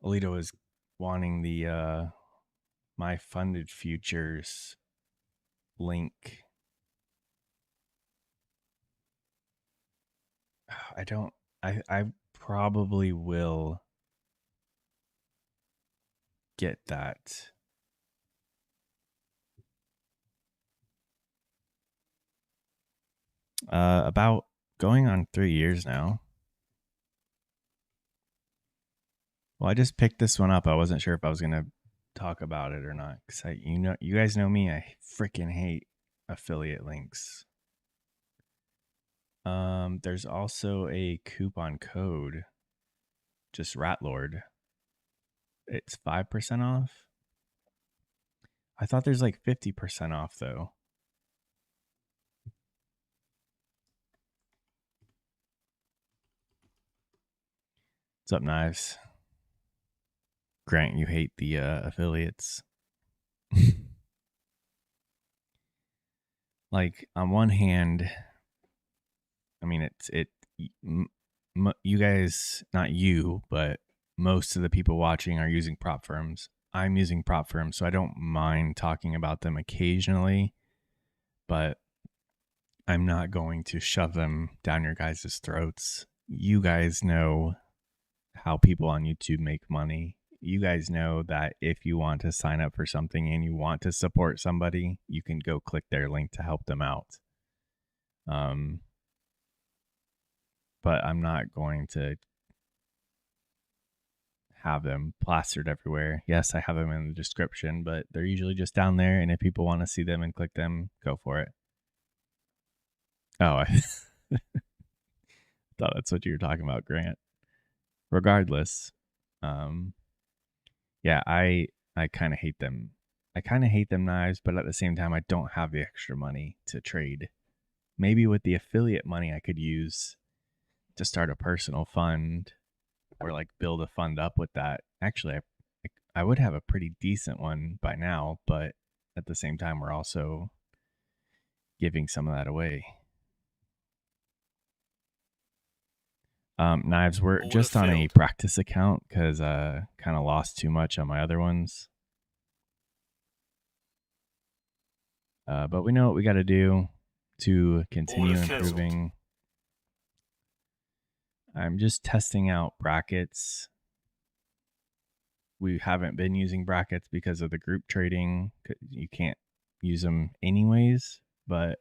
Alito is wanting the my funded futures link. I don't. I probably will get that. About going on 3 years now. Well, I just picked this one up. I wasn't sure if I was gonna talk about it or not because you guys know me. I freaking hate affiliate links. There's also a coupon code, just Ratlord. It's 5% off. I thought there's like 50% off though. What's up, Knives? Grant, you hate the affiliates. Like on one hand, I mean you guys, not you, but most of the people watching are using prop firms. I'm using prop firms, so I don't mind talking about them occasionally, but I'm not going to shove them down your guys' throats. You guys know how people on YouTube make money. You guys know that if you want to sign up for something and you want to support somebody, you can go click their link to help them out. But I'm not going to have them plastered everywhere. Yes, I have them in the description, but they're usually just down there. And if people want to see them and click them, go for it. Oh, I thought that's what you were talking about, Grant. Regardless, yeah, I kind of hate them. I kind of hate them, Knives, but at the same time, I don't have the extra money to trade. Maybe with the affiliate money, I could use to start a personal fund or like build a fund up with that. Actually, I would have a pretty decent one by now, but at the same time, we're also giving some of that away. Knives, we're Order just on a filled. practice account because kind of lost too much on my other ones. But we know what we got to do to continue Order filled. improving. I'm just testing out brackets. We haven't been using brackets because of the group trading. You can't use them anyways, but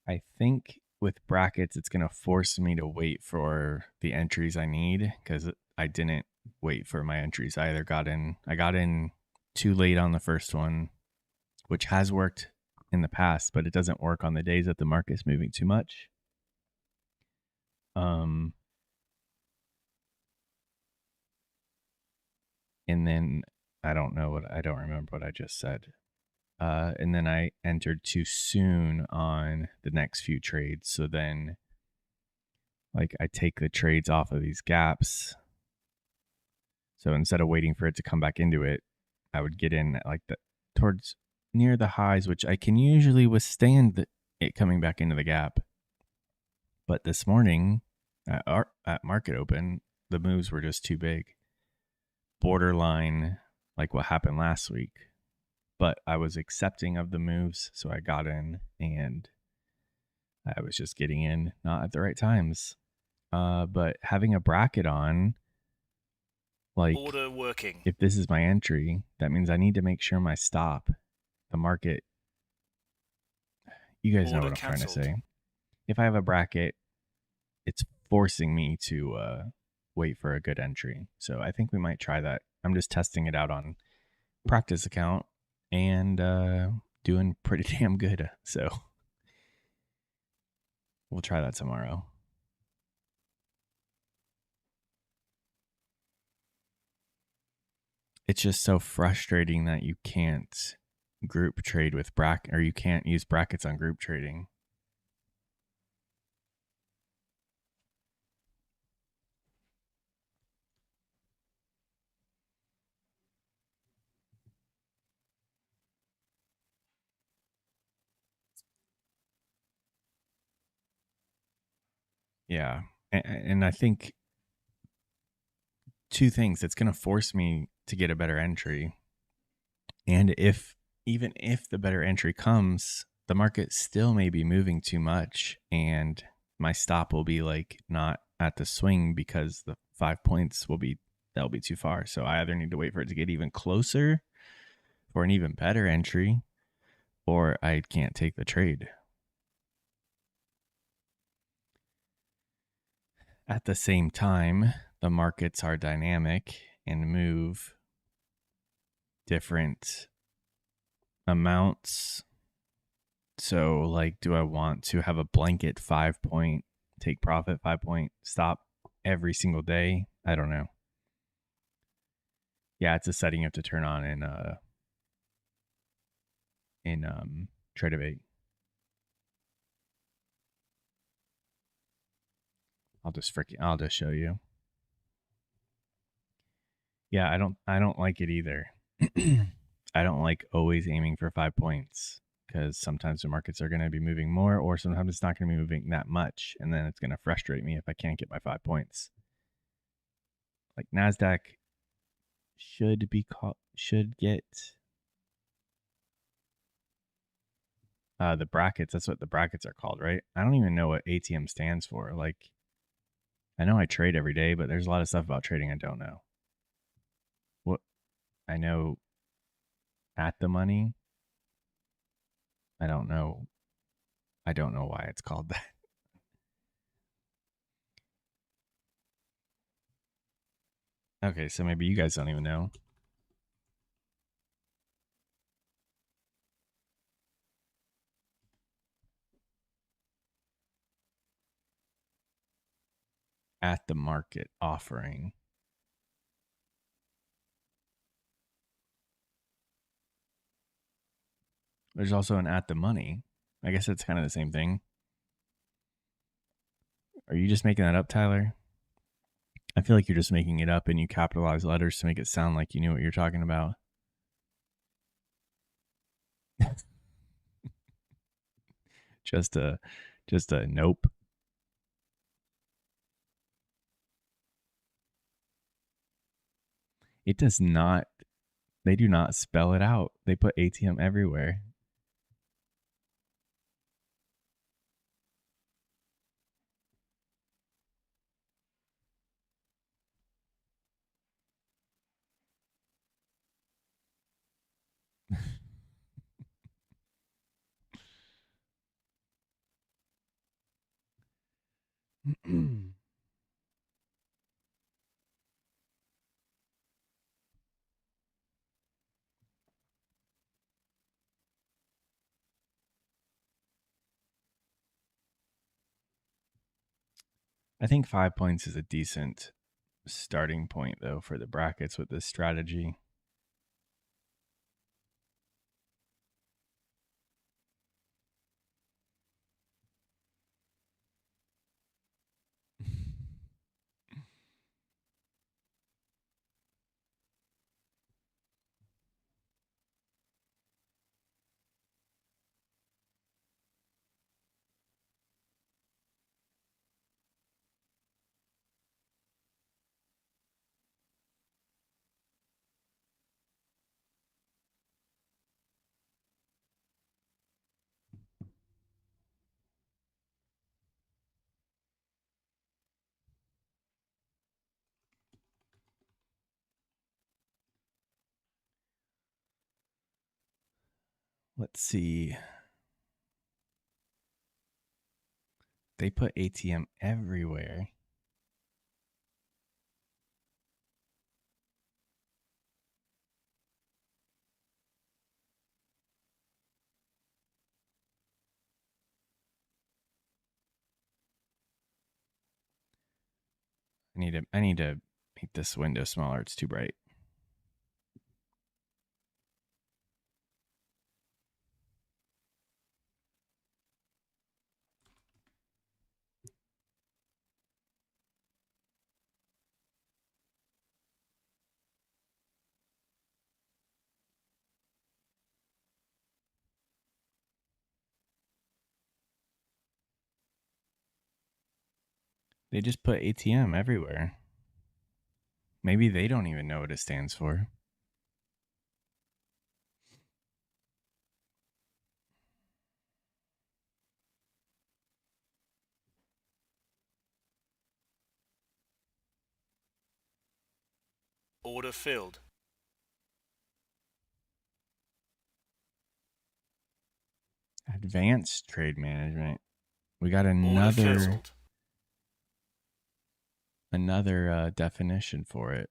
I think with brackets, it's going to force me to wait for the entries I need because I didn't wait for my entries. I got in too late on the first one, which has worked in the past, but it doesn't work on the days that the market's moving too much. And then I don't remember what I just said. And then I entered too soon on the next few trades. So then, like, I take the trades off of these gaps. So instead of waiting for it to come back into it, I would get in like towards near the highs, which I can usually withstand it coming back into the gap. But this morning at market open, the moves were just too big. Borderline like what happened last week. But I was accepting of the moves, so I got in and I was just getting in not at the right times. But having a bracket on, like, Order working. if this is my entry, that means I need to make sure my stop, the market, you guys know Order what I'm trying to cancelled. say. If I have a bracket, it's forcing me to wait for a good entry. So I think we might try that. I'm just testing it out on practice account and doing pretty damn good. So we'll try that tomorrow. It's just so frustrating that you can't group trade with bracket, or you can't use brackets on group trading. Yeah. And I think two things. It's going to force me to get a better entry. And even if the better entry comes, the market still may be moving too much and my stop will be like not at the swing because the 5 points that'll be too far. So I either need to wait for it to get even closer for an even better entry, or I can't take the trade. At the same time, the markets are dynamic and move different amounts. So, like, do I want to have a blanket 5 point take profit, 5 point stop every single day? I don't know. Yeah, it's a setting you have to turn on in Tradebait. I'll just show you. Yeah, I don't like it either. I don't like always aiming for 5 points because sometimes the markets are going to be moving more, or sometimes it's not going to be moving that much, and then it's going to frustrate me if I can't get my 5 points. Like Nasdaq should get the brackets. That's what the brackets are called, right? I don't even know what ATM stands for. Like, I know I trade every day, but there's a lot of stuff about trading I don't know. What I know at the money, I don't know. I don't know why it's called that. Okay, so maybe you guys don't even know. At the market offering. There's also an at the money. I guess it's kind of the same thing. Are you just making that up, Tyler? I feel like you're just making it up and you capitalize letters to make it sound like you knew what you're talking about. just a nope. It does not. They do not spell it out. They put ATM everywhere. I think 5 points is a decent starting point, though, for the brackets with this strategy. Let's see. They put ATM everywhere. I need to make this window smaller. It's too bright. They just put ATM everywhere. Maybe they don't even know what it stands for. Order filled. Advanced trade management. We got Order another cancelled. definition for it.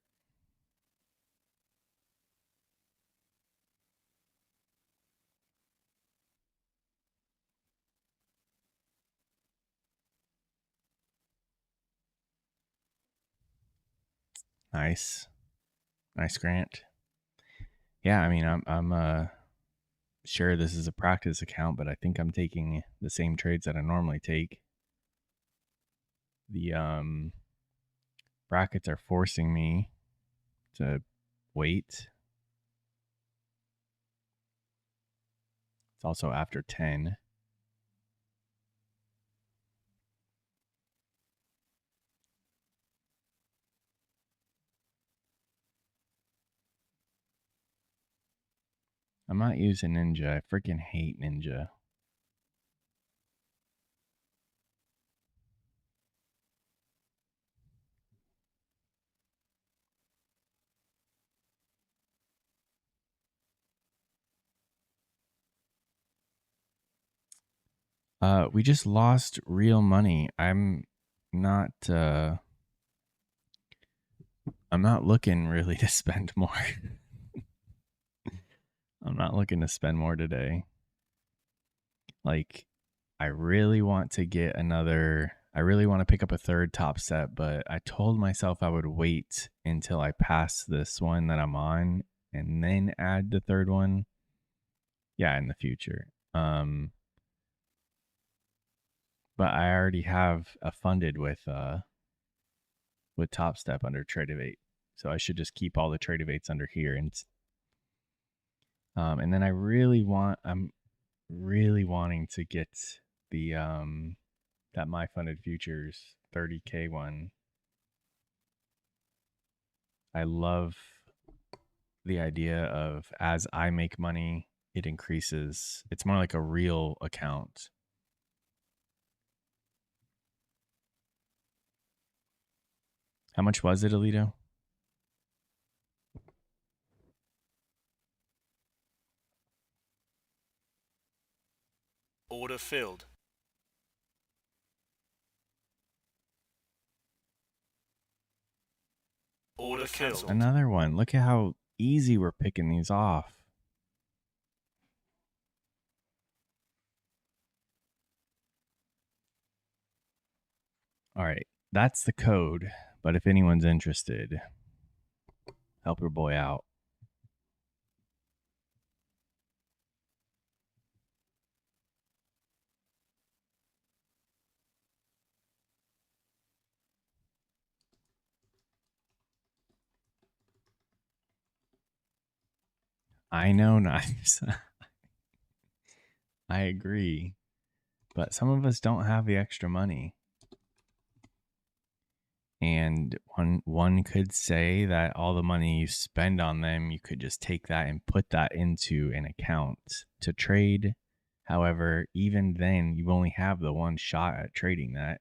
Nice, Grant. Yeah, I mean, I'm sure this is a practice account, but I think I'm taking the same trades that I normally take. The brackets are forcing me to wait. It's also after 10. I'm not using Ninja. I freaking hate Ninja. We just lost real money. I'm not looking really to spend more. I'm not looking to spend more today. Like, I really want to pick up a third TopStep, but I told myself I would wait until I pass this one that I'm on and then add the third one. Yeah, in the future. But I already have a funded with TopStep under Tradeovate. So I should just keep all the Tradeovates under here and then I'm really wanting to get the that My Funded Futures 30K one. I love the idea of as I make money, it increases. It's more like a real account. How much was it, Alito? Order filled. Order cancelled. Another one. Look at how easy we're picking these off. All right. That's the code. But if anyone's interested, help your boy out. I know, Knives. I agree. But some of us don't have the extra money. And one could say that all the money you spend on them, you could just take that and put that into an account to trade. However, even then, you only have the one shot at trading that.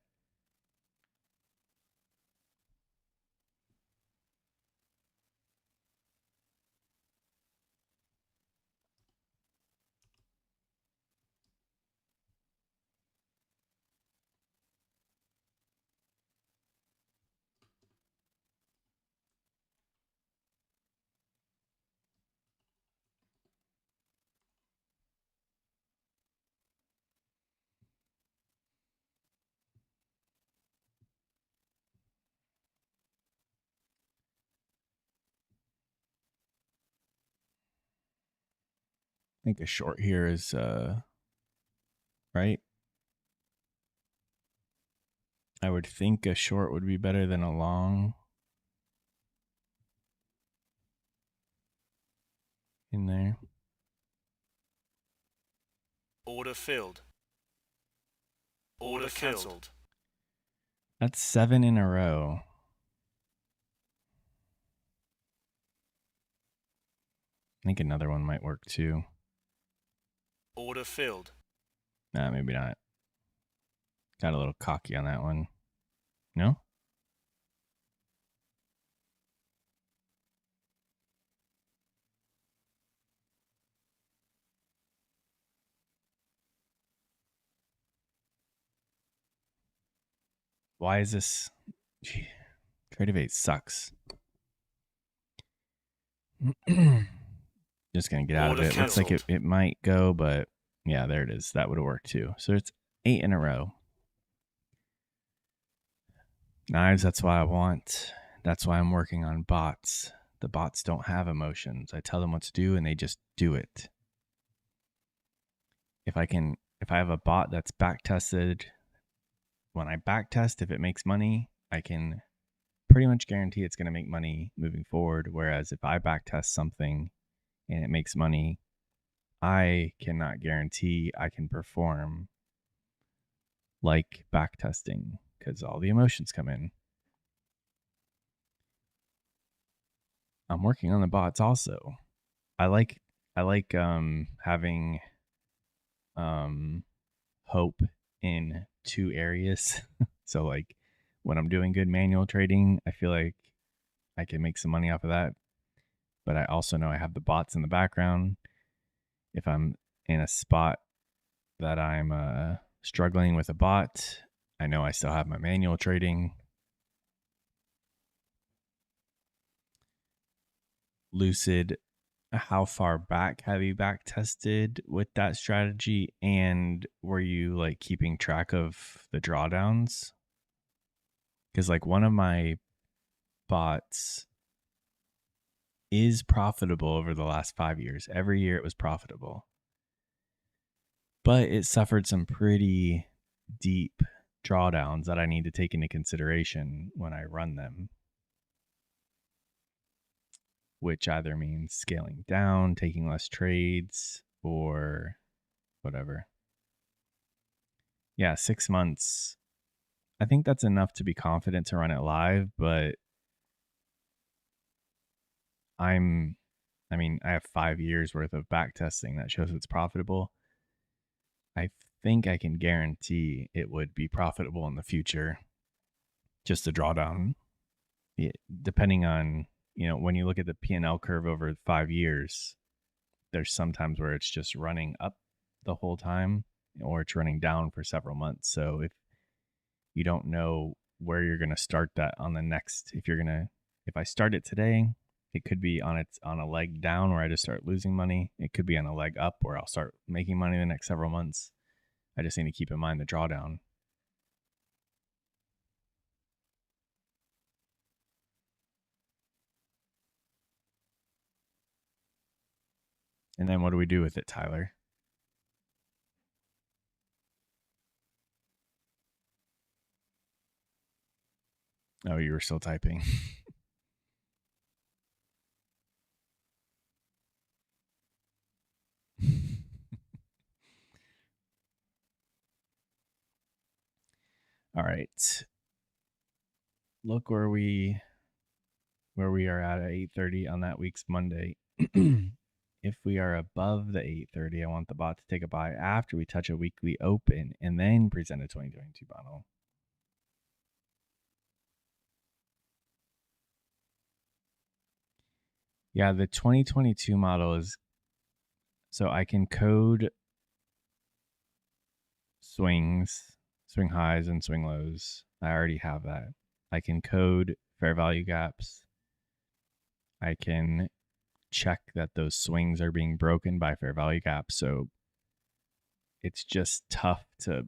I think a short here is right. I would think a short would be better than a long in there. Order filled. Order cancelled. That's 7 in a row. I think another one might work too. Order filled. Nah, maybe not. Got a little cocky on that one. No? Why is this? Gee, Creative 8 sucks. Just going to get out of it. Looks like it might go, but yeah, there it is. That would have worked too. So it's 8 in a row. Knives, that's why I want. That's why I'm working on bots. The bots don't have emotions. I tell them what to do and they just do it. If I have a bot that's back tested, when I back test, if it makes money, I can pretty much guarantee it's going to make money moving forward. Whereas if I back test something and it makes money, I cannot guarantee I can perform like back testing because all the emotions come in. I'm working on the bots also. I like having hope in two areas. So like when I'm doing good manual trading, I feel like I can make some money off of that. But I also know I have the bots in the background. If I'm in a spot that I'm struggling with a bot, I know I still have my manual trading. Lucid, how far back have you back tested with that strategy? And were you like keeping track of the drawdowns? Because like one of my bots is profitable over the last 5 years. Every year it was profitable. But it suffered some pretty deep drawdowns that I need to take into consideration when I run them, which either means scaling down, taking less trades, or whatever. Yeah, 6 months. I think that's enough to be confident to run it live, but I have 5 years worth of back testing that shows it's profitable. I think I can guarantee it would be profitable in the future. Just a drawdown, depending on, when you look at the P&L curve over 5 years, there's sometimes where it's just running up the whole time or it's running down for several months. So if you don't know where you're going to start that on the next, if I start it today, it could be on a leg down where I just start losing money. It could be on a leg up where I'll start making money the next several months. I just need to keep in mind the drawdown. And then what do we do with it, Tyler? Oh, you were still typing. All right. Look where we are at 8:30 on that week's Monday. If we are above the 8:30, I want the bot to take a buy after we touch a weekly open and then present a 2022 model. Yeah, the 2022 model is, so I can code swings, swing highs and swing lows. I already have that. I can code fair value gaps. I can check that those swings are being broken by fair value gaps. So it's just tough to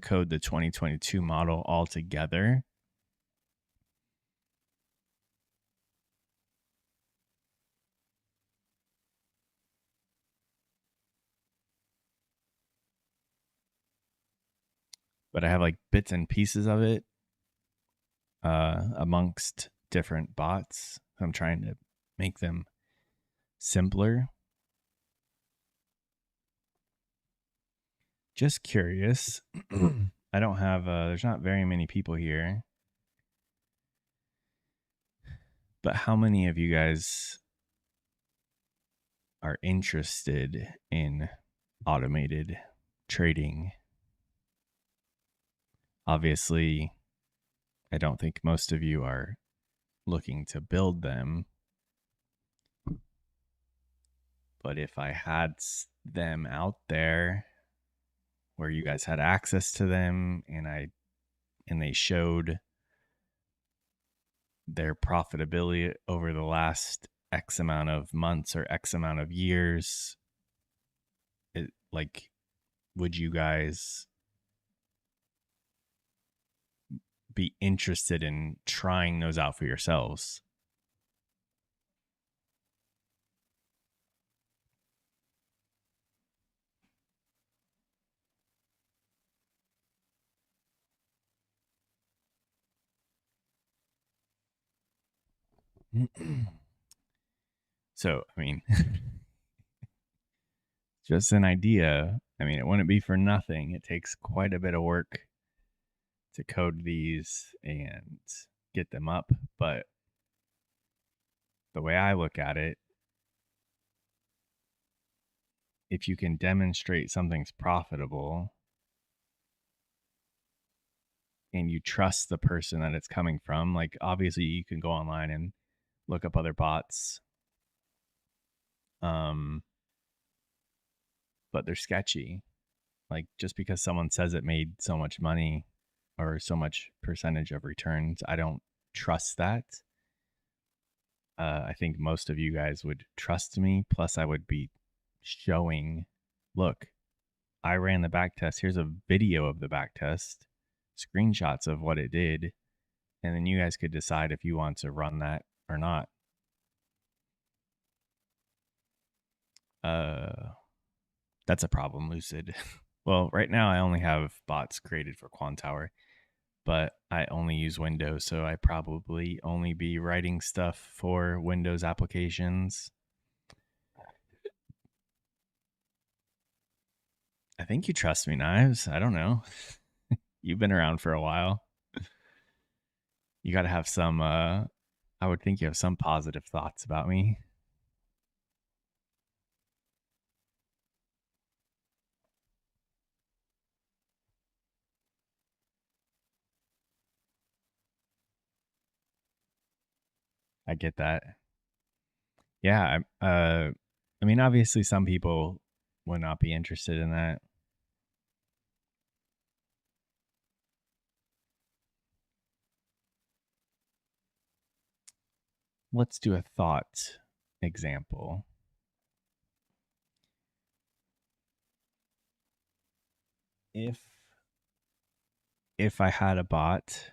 code the 2022 model altogether. But I have like bits and pieces of it amongst different bots. I'm trying to make them simpler. Just curious. I don't have, there's not very many people here. But how many of you guys are interested in automated trading? Obviously, I don't think most of you are looking to build them. But if I had them out there where you guys had access to them and they showed their profitability over the last X amount of months or X amount of years, would you guys be interested in trying those out for yourselves? So, I mean, just an idea. I mean, it wouldn't be for nothing. It takes quite a bit of work to code these and get them up. But the way I look at it, if you can demonstrate something's profitable and you trust the person that it's coming from, like obviously you can go online and look up other bots. But they're sketchy. Like just because someone says it made so much money or so much percentage of returns, I don't trust that. I think most of you guys would trust me. Plus, I would be showing, look, I ran the back test. Here's a video of the back test, screenshots of what it did. And then you guys could decide if you want to run that or not. That's a problem, Lucid. Well, right now I only have bots created for Quantower, but I only use Windows, so I probably only be writing stuff for Windows applications. I think you trust me, Knives. I don't know. You've been around for a while. You got to have some, I would think you have some positive thoughts about me. I get that. Yeah. I mean, obviously, some people would not be interested in that. Let's do a thought example. If I had a bot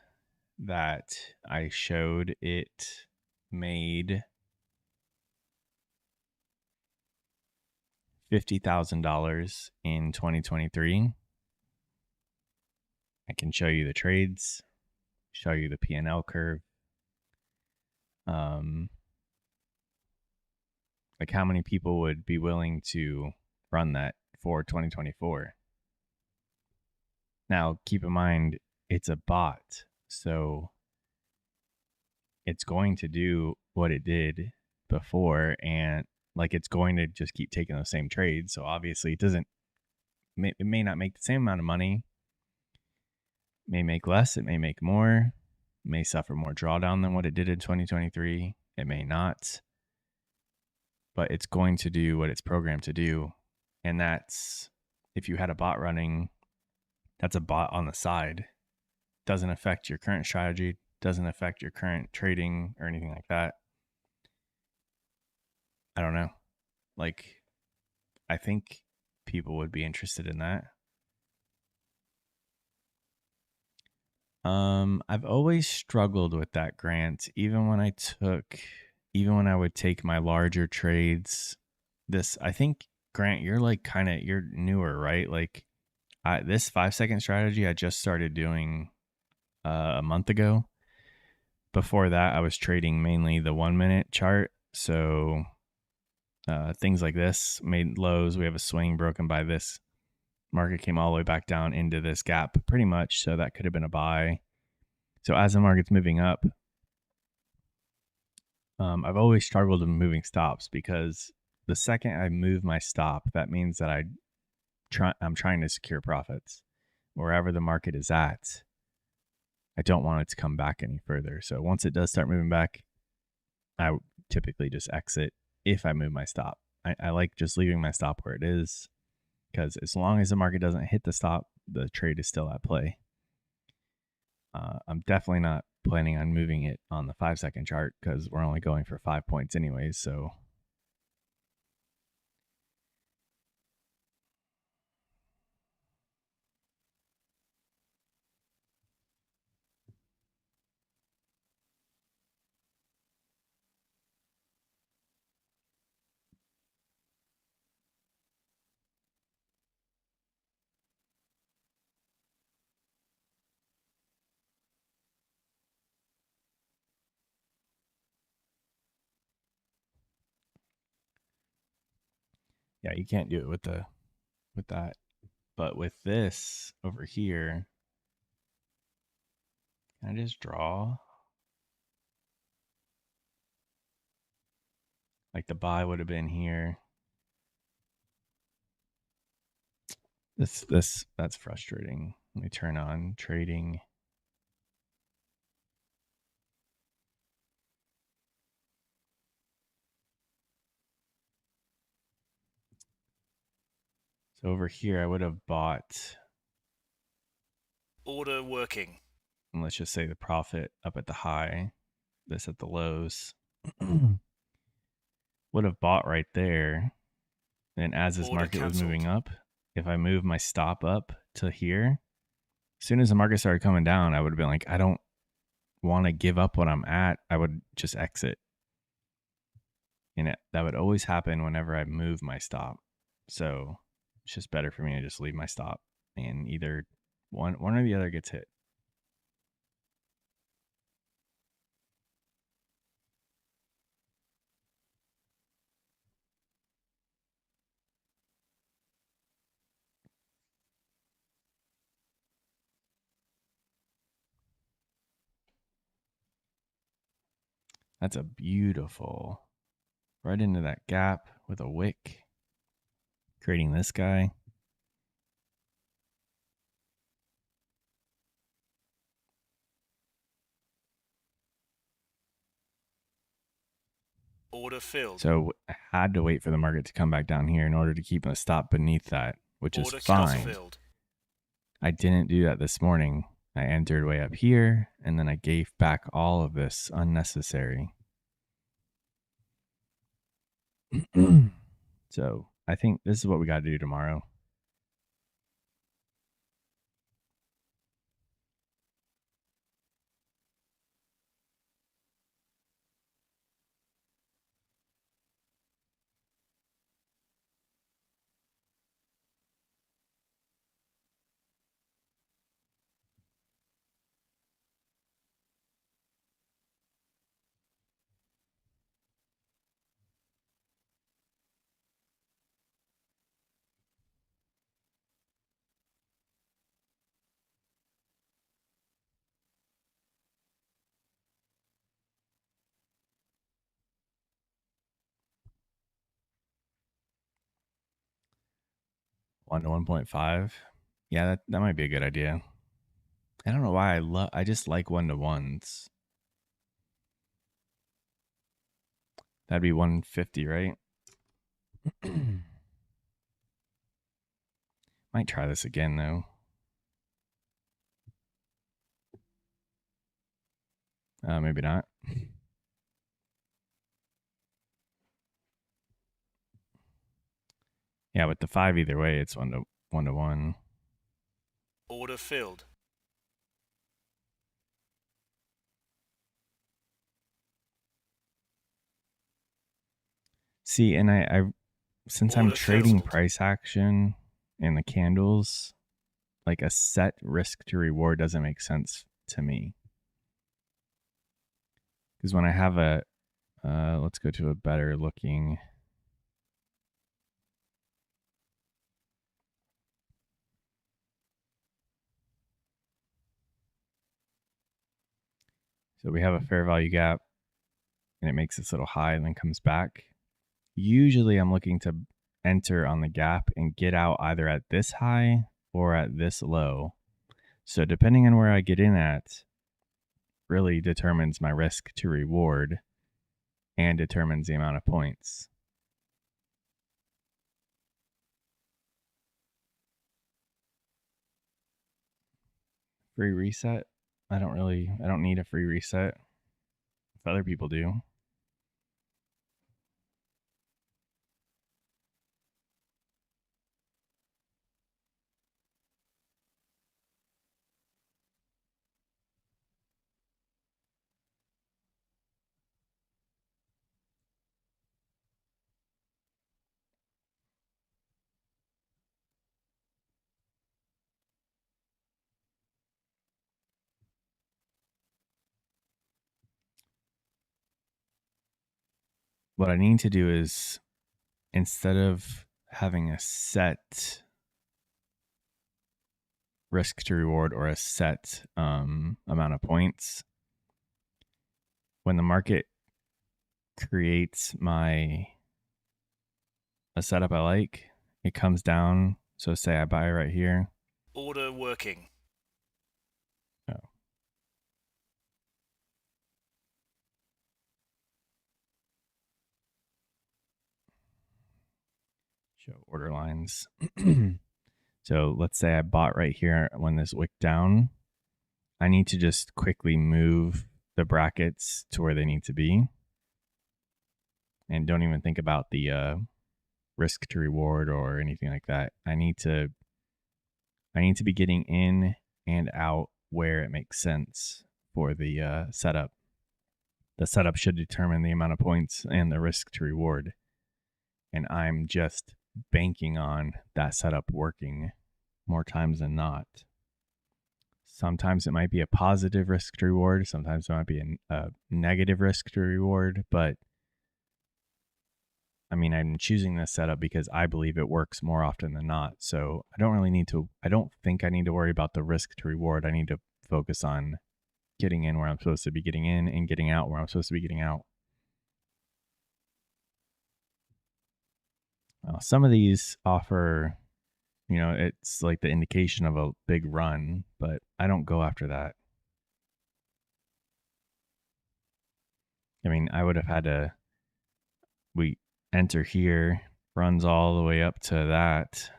that I showed it made $50,000 in 2023, I can show you the trades, show you the P&L curve. Like how many people would be willing to run that for 2024? Now, keep in mind, it's a bot, so it's going to do what it did before, and like it's going to just keep taking the same trades. So obviously, it may not make the same amount of money. It may make less. It may make more. It may suffer more drawdown than what it did in 2023. It may not, but it's going to do what it's programmed to do, and that's if you had a bot running. That's a bot on the side. Doesn't affect your current strategy, doesn't affect your current trading or anything like that. I don't know. Like, I think people would be interested in that. I've always struggled with that, Grant. Even when I would take my larger trades, I think, Grant, you're like you're newer, right? Like, this 5-second strategy I just started doing a month ago. Before that, I was trading mainly the 1-minute chart. So things like this made lows. We have a swing broken by this. Market came all the way back down into this gap pretty much. So that could have been a buy. So as the market's moving up, I've always struggled with moving stops because the second I move my stop, that means that I'm trying to secure profits wherever the market is at. I don't want it to come back any further. So once it does start moving back, I typically just exit if I move my stop. I like just leaving my stop where it is because as long as the market doesn't hit the stop, the trade is still at play. I'm definitely not planning on moving it on the 5-second chart because we're only going for 5 points anyways. So yeah, you can't do it with that. But with this over here, can I just draw? Like the buy would have been here. That's frustrating. Let me turn on trading. So over here, I would have bought, Order working. and let's just say the profit up at the high, this at the lows. Would have bought right there. And as this Order market was moving cancelled. up, if I move my stop up to here, as soon as the market started coming down, I would have been like, I don't want to give up what I'm at. I would just exit. And that would always happen whenever I move my stop. So it's just better for me to just leave my stop and either one or the other gets hit. That's a beautiful, right into that gap with a wick, creating this guy. Order filled. So I had to wait for the market to come back down here in order to keep a stop beneath that, which is Order cross fine. filled. I didn't do that this morning. I entered way up here and then I gave back all of this unnecessary. So I think this is what we got to do tomorrow. One to 1.5. Yeah, that might be a good idea. I don't know why I just like 1-to-1s. That'd be 150, right? Might try this again though. Maybe not. Yeah, with the 5 either way, it's 1-to-1. Order filled. See, and I since I'm Order trading cancelled. price action and the candles, like a set risk to reward doesn't make sense to me. Because when I have let's go to a better looking. So we have a fair value gap and it makes this little high and then comes back. Usually I'm looking to enter on the gap and get out either at this high or at this low. So depending on where I get in at really determines my risk to reward and determines the amount of points. Free reset? I don't need a free reset if other people do. What I need to do is, instead of having a set risk to reward or a set amount of points, when the market creates a setup I like, it comes down. So say I buy right here. Order working. Oh. Show order lines. So let's say I bought right here when this wicked down. I need to just quickly move the brackets to where they need to be. And don't even think about the risk to reward or anything like that. I need to be getting in and out where it makes sense for the setup. The setup should determine the amount of points and the risk to reward. And I'm just banking on that setup working more times than not. Sometimes it might be a positive risk to reward. Sometimes it might be a negative risk to reward. But I mean, I'm choosing this setup because I believe it works more often than not. So I don't think I need to worry about the risk to reward. I need to focus on getting in where I'm supposed to be getting in and getting out where I'm supposed to be getting out. Some of these offer, it's like the indication of a big run, but I don't go after that. I mean, I would have had we enter here, runs all the way up to that,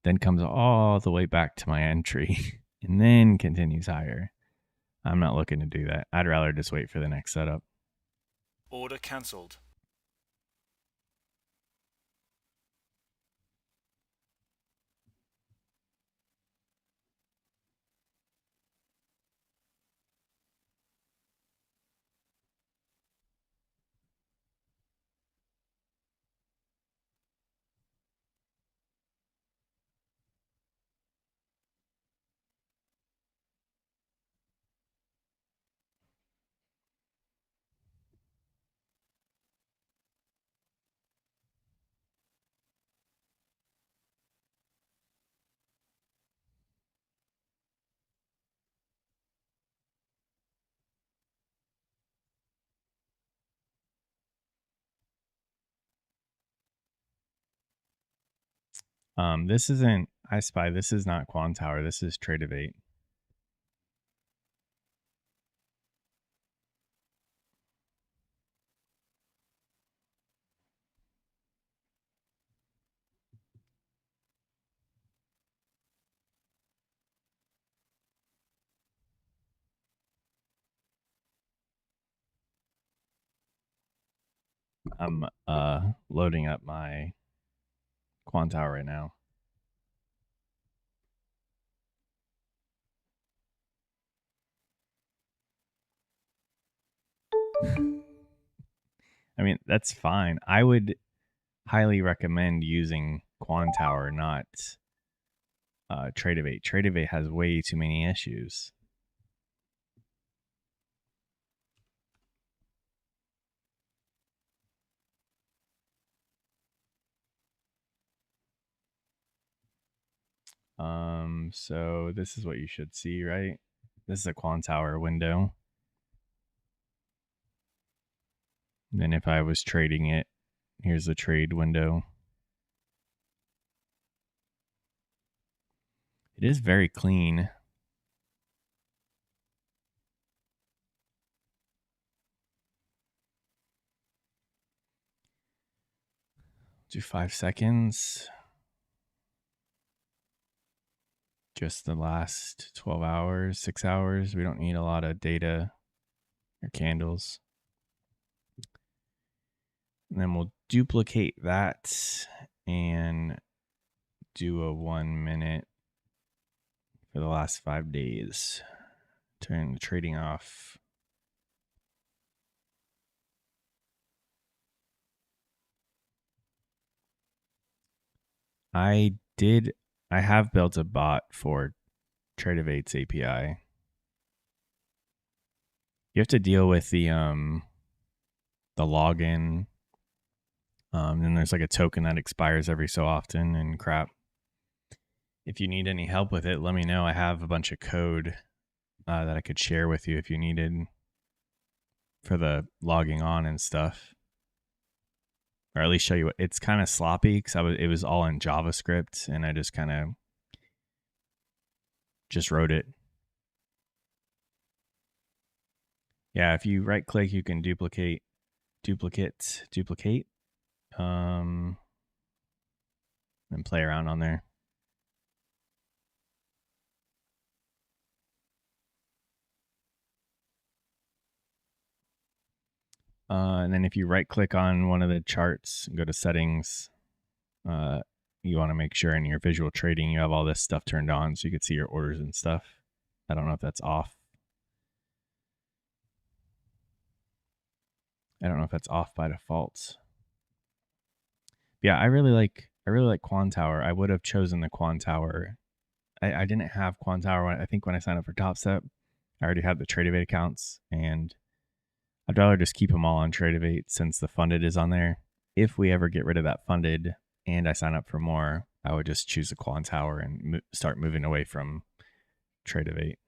then comes all the way back to my entry, and then continues higher. I'm not looking to do that. I'd rather just wait for the next setup. Order cancelled. This isn't I Spy. This is not Quantower. This is Tradeovate. I'm loading up my Quantower right now. I mean, that's fine. I would highly recommend using Quantower, not Tradeovate. Tradeovate has way too many issues. So this is what you should see, right? This is a Quantower window. And then if I was trading it, here's the trade window. It is very clean. Do 5 seconds. Just the last 12 hours, 6 hours. We don't need a lot of data or candles. And then we'll duplicate that and do a 1 minute for the last 5 days. Turn the trading off. I have built a bot for Tradeovate's API. You have to deal with the login. Then there's like a token that expires every so often and crap. If you need any help with it, let me know. I have a bunch of code that I could share with you if you needed for the logging on and stuff, or at least show you what it's kind of sloppy because it was all in JavaScript and I just kind of just wrote it. Yeah, if you right click, you can duplicate, and play around on there. And then if you right click on one of the charts and go to settings, you want to make sure in your visual trading you have all this stuff turned on so you can see your orders and stuff. I don't know if that's off. I don't know if that's off by default. Yeah, I really like Quantower. I would have chosen the Quantower. I didn't have Quantower. I think when I signed up for TopStep, I already had the Tradeovate accounts, and I'd rather just keep them all on Tradeovate since the funded is on there. If we ever get rid of that funded and I sign up for more, I would just choose the Quantower and start moving away from Tradeovate.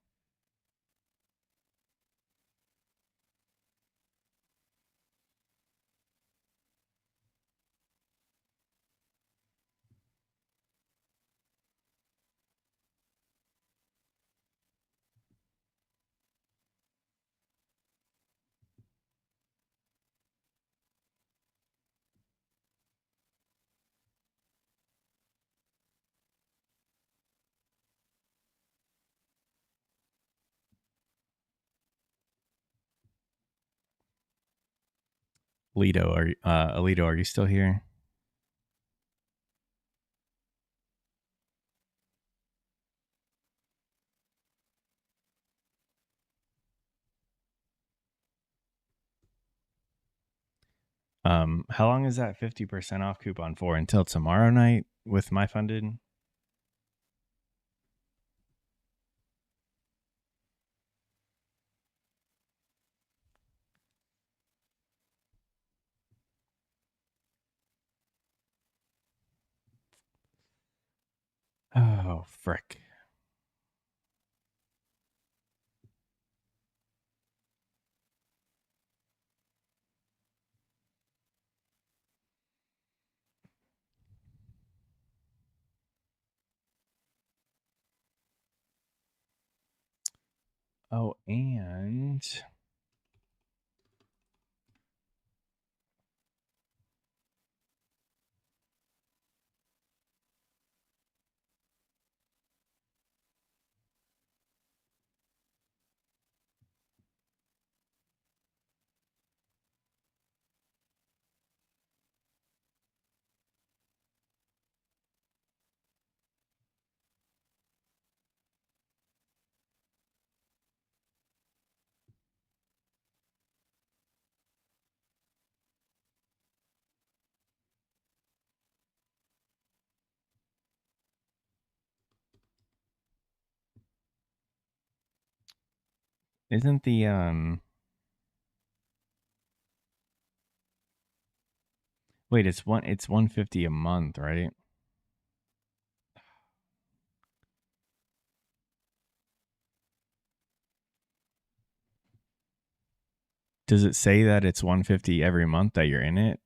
Alito, are you still here? How long is that 50% off coupon for? Until tomorrow night with my funded? Oh, frick. Oh, and isn't the wait, it's 150 a month, right? Does it say that it's 150 every month that you're in it?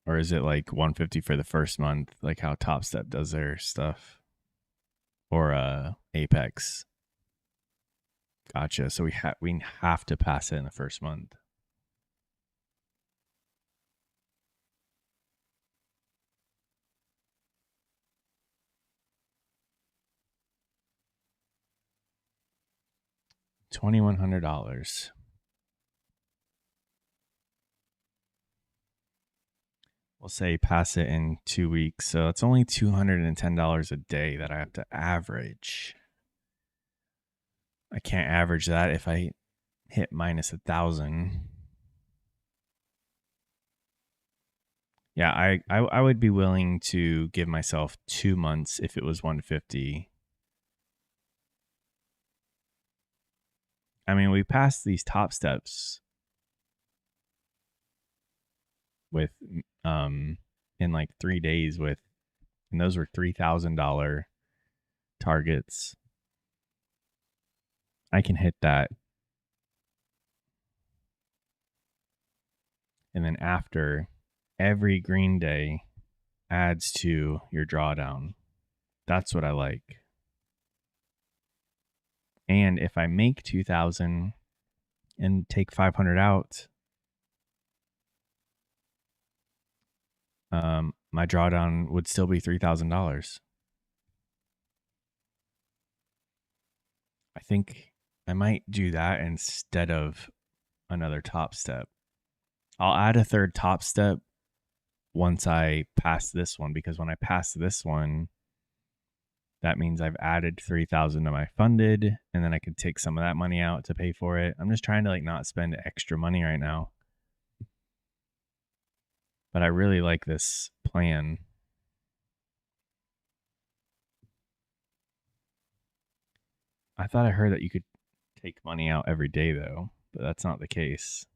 Or is it like 150 for the first month, like how TopStep does their stuff? Or Apex? Gotcha. So we have to pass it in the first month. $2,100. We'll say pass it in 2 weeks. So it's only $210 a day that I have to average. I can't average that if I hit minus 1,000. Yeah, I would be willing to give myself 2 months if it was 150. I mean, we passed these top steps with in like 3 days with, and those were $3,000 targets. I can hit that. And then after, every green day adds to your drawdown. That's what I like. And if I make 2,000 and take 500 out, my drawdown would still be $3,000. I think I might do that instead of another top step. I'll add a third top step once I pass this one, because when I pass this one, that means I've added 3,000 to my funded, and then I could take some of that money out to pay for it. I'm just trying to like not spend extra money right now. But I really like this plan. I thought I heard that you could take money out every day though, but that's not the case.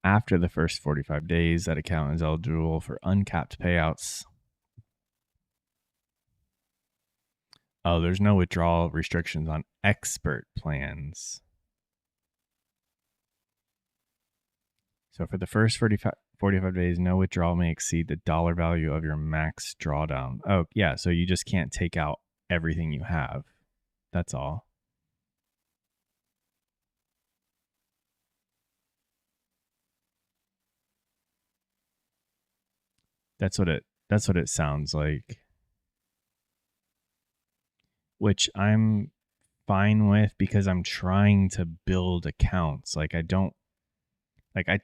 After the first 45 days, that account is eligible for uncapped payouts. Oh, there's no withdrawal restrictions on expert plans. So for the first 45 days, no withdrawal may exceed the dollar value of your max drawdown. Oh, yeah. So you just can't take out everything you have. That's all. That's what it sounds like. Which I'm fine with because I'm trying to build accounts. Like I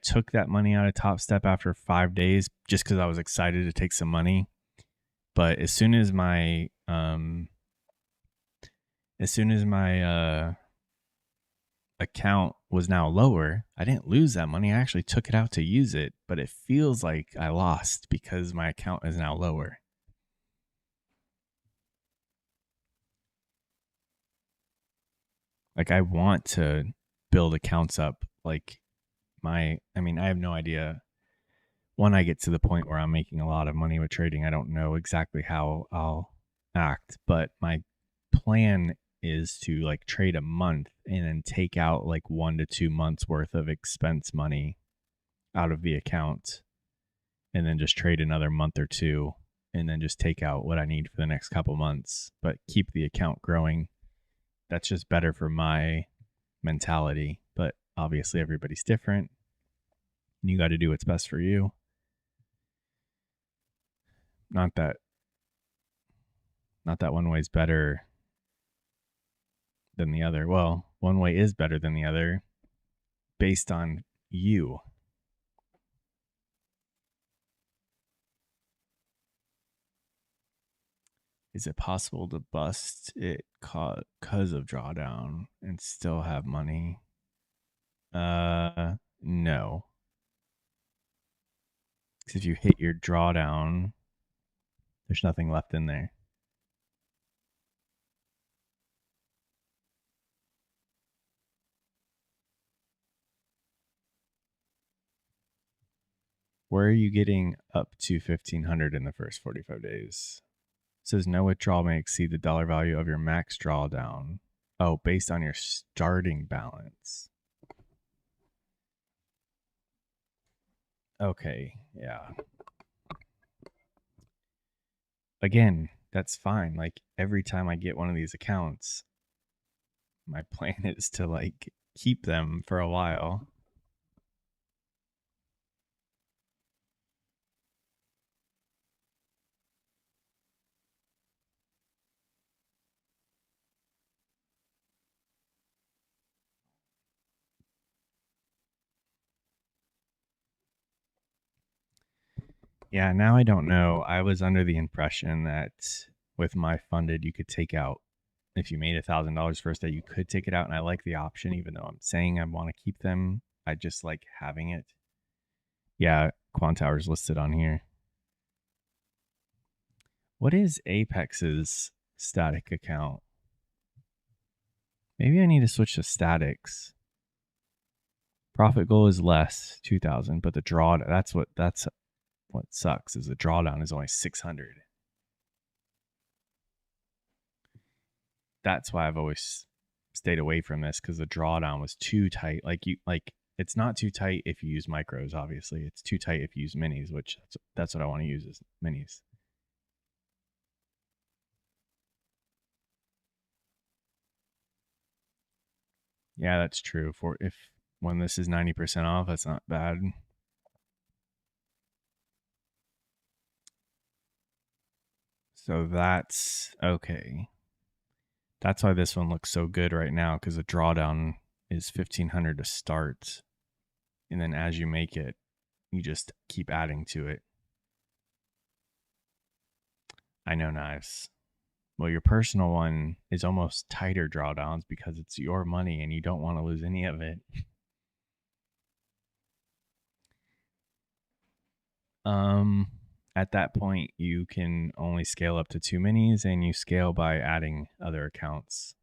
took that money out of Top Step after 5 days just cuz I was excited to take some money. But as soon as my account was now lower, I didn't lose that money. I actually took it out to use it, but it feels like I lost because my account is now lower. Like I want to build accounts up. Like I have no idea when I get to the point where I'm making a lot of money with trading. I don't know exactly how I'll act, but my plan is to like trade a month and then take out like 1 to 2 months worth of expense money out of the account and then just trade another month or two and then just take out what I need for the next couple months, but keep the account growing. That's just better for my mentality, but obviously everybody's different. You got to do what's best for you. Not that one way's better than the other. Well, one way is better than the other based on you. Is it possible to bust it because of drawdown and still have money? No. Because if you hit your drawdown, there's nothing left in there. Where are you getting up to 1,500 in the first 45 days? says no withdrawal may exceed the dollar value of your max drawdown. Oh, based on your starting balance. Okay, yeah. Again, that's fine. Like every time I get one of these accounts, my plan is to like keep them for a while. Yeah, now I don't know. I was under the impression that with my funded, you could take out, if you made $1,000 first day, you could take it out. And I like the option, even though I'm saying I want to keep them. I just like having it. Yeah, Quantower's listed on here. What is Apex's static account? Maybe I need to switch to statics. Profit goal is less, 2,000, but the draw, that's what sucks is the drawdown is only 600. That's why I've always stayed away from this, because the drawdown was too tight. Like it's not too tight if you use micros, obviously. It's too tight if you use minis, which that's what I want to use is minis. Yeah, that's true. For if when this is 90% off, that's not bad. So that's okay. That's why this one looks so good right now, because the drawdown is 1,500 to start. And then as you make it, you just keep adding to it. I know, Knives. Well, your personal one is almost tighter drawdowns because it's your money and you don't want to lose any of it. At that point, you can only scale up to 2 minis, and you scale by adding other accounts.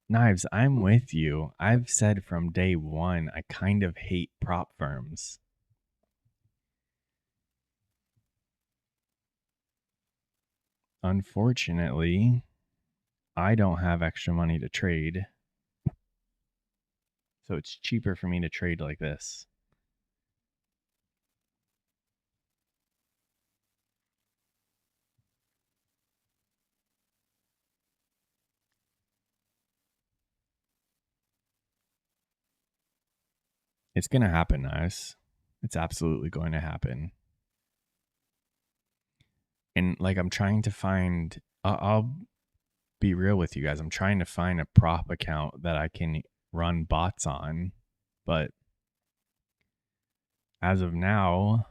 Knives, I'm with you. I've said from day one, I kind of hate prop firms. Unfortunately, I don't have extra money to trade. So it's cheaper for me to trade like this. It's going to happen, Knives. It's absolutely going to happen. And like I'm trying to find, I'll be real with you guys. I'm trying to find a prop account that I can run bots on, but as of now,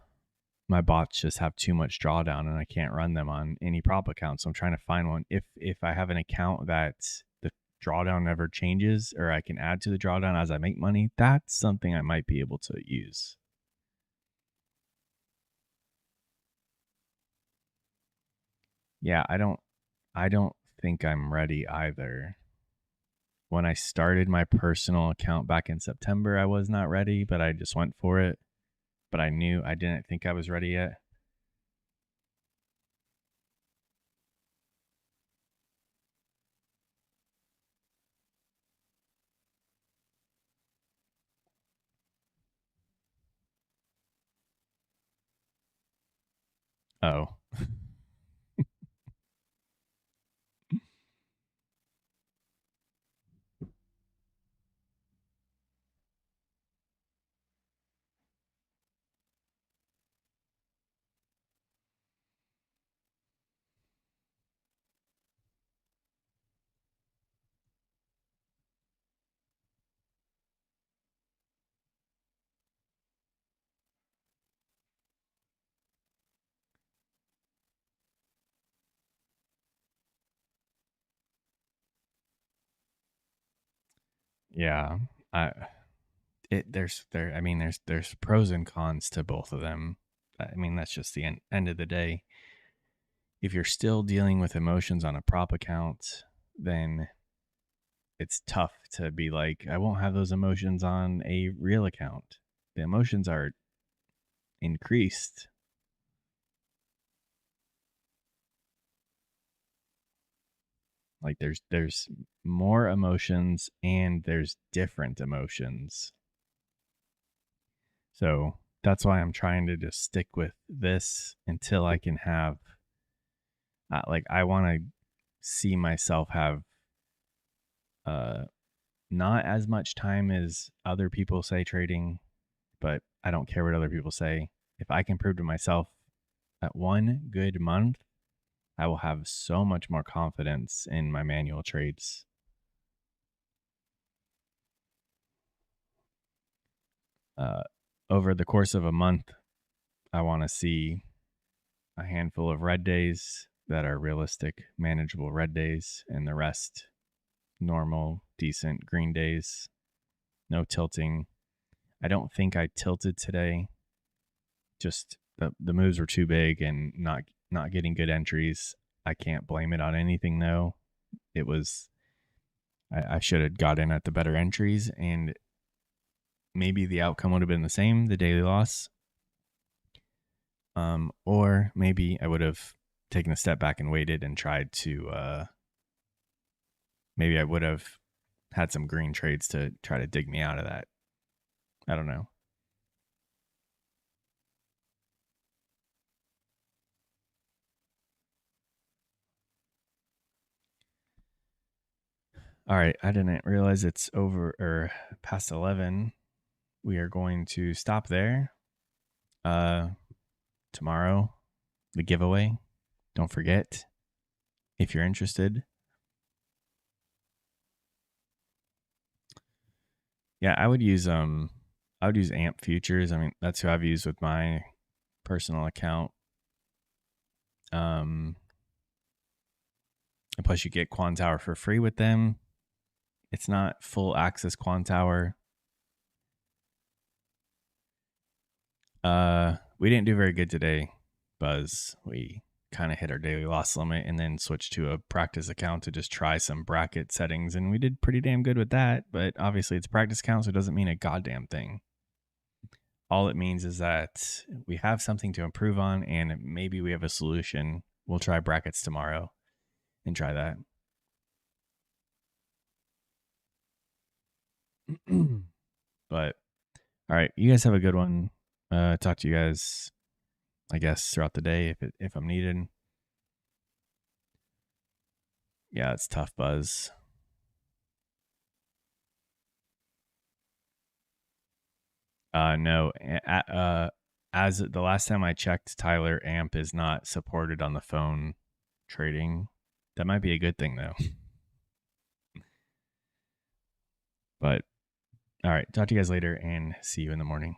my bots just have too much drawdown and I can't run them on any prop account. So I'm trying to find one. If I have an account that the drawdown never changes, or I can add to the drawdown as I make money, that's something I might be able to use. Yeah, I don't think I'm ready either. When I started my personal account back in September, I was not ready, but I just went for it. But I didn't think I was ready yet. Oh. Yeah. I there's pros and cons to both of them. I mean, that's just the end of the day. If you're still dealing with emotions on a prop account, then it's tough to be like, I won't have those emotions on a real account. The emotions are increased. Like there's more emotions and there's different emotions. So that's why I'm trying to just stick with this until I can have, like, I want to see myself have uh, not as much time as other people say trading, but I don't care what other people say. If I can prove to myself at one good month, I will have so much more confidence in my manual trades. Over the course of a month, I want to see a handful of red days that are realistic, manageable red days, and the rest normal, decent green days. No tilting. I don't think I tilted today. Just the moves were too big and not getting good entries. I can't blame it on anything though. It was I should have got in at the better entries, and maybe the outcome would have been the same, the daily loss. Or maybe I would have taken a step back and waited and tried to maybe I would have had some green trades to try to dig me out of that. I don't know. All right, I didn't realize it's over or past 11. We are going to stop there. Tomorrow, the giveaway. Don't forget if you're interested. Yeah, I would use AMP futures. I mean, that's who I've used with my personal account. And plus you get Quantower for free with them. It's not full access Quantower. We didn't do very good today, Buzz. We kind of hit our daily loss limit and then switched to a practice account to just try some bracket settings, and we did pretty damn good with that. But obviously it's a practice account, so it doesn't mean a goddamn thing. All it means is that we have something to improve on, and maybe we have a solution. We'll try brackets tomorrow and try that. But all right, you guys have a good one. Talk to you guys, I guess, throughout the day if I'm needed. Yeah, it's tough, Buzz. No, as the last time I checked, Tyler AMP is not supported on the phone trading. That might be a good thing though. But all right, talk to you guys later and see you in the morning.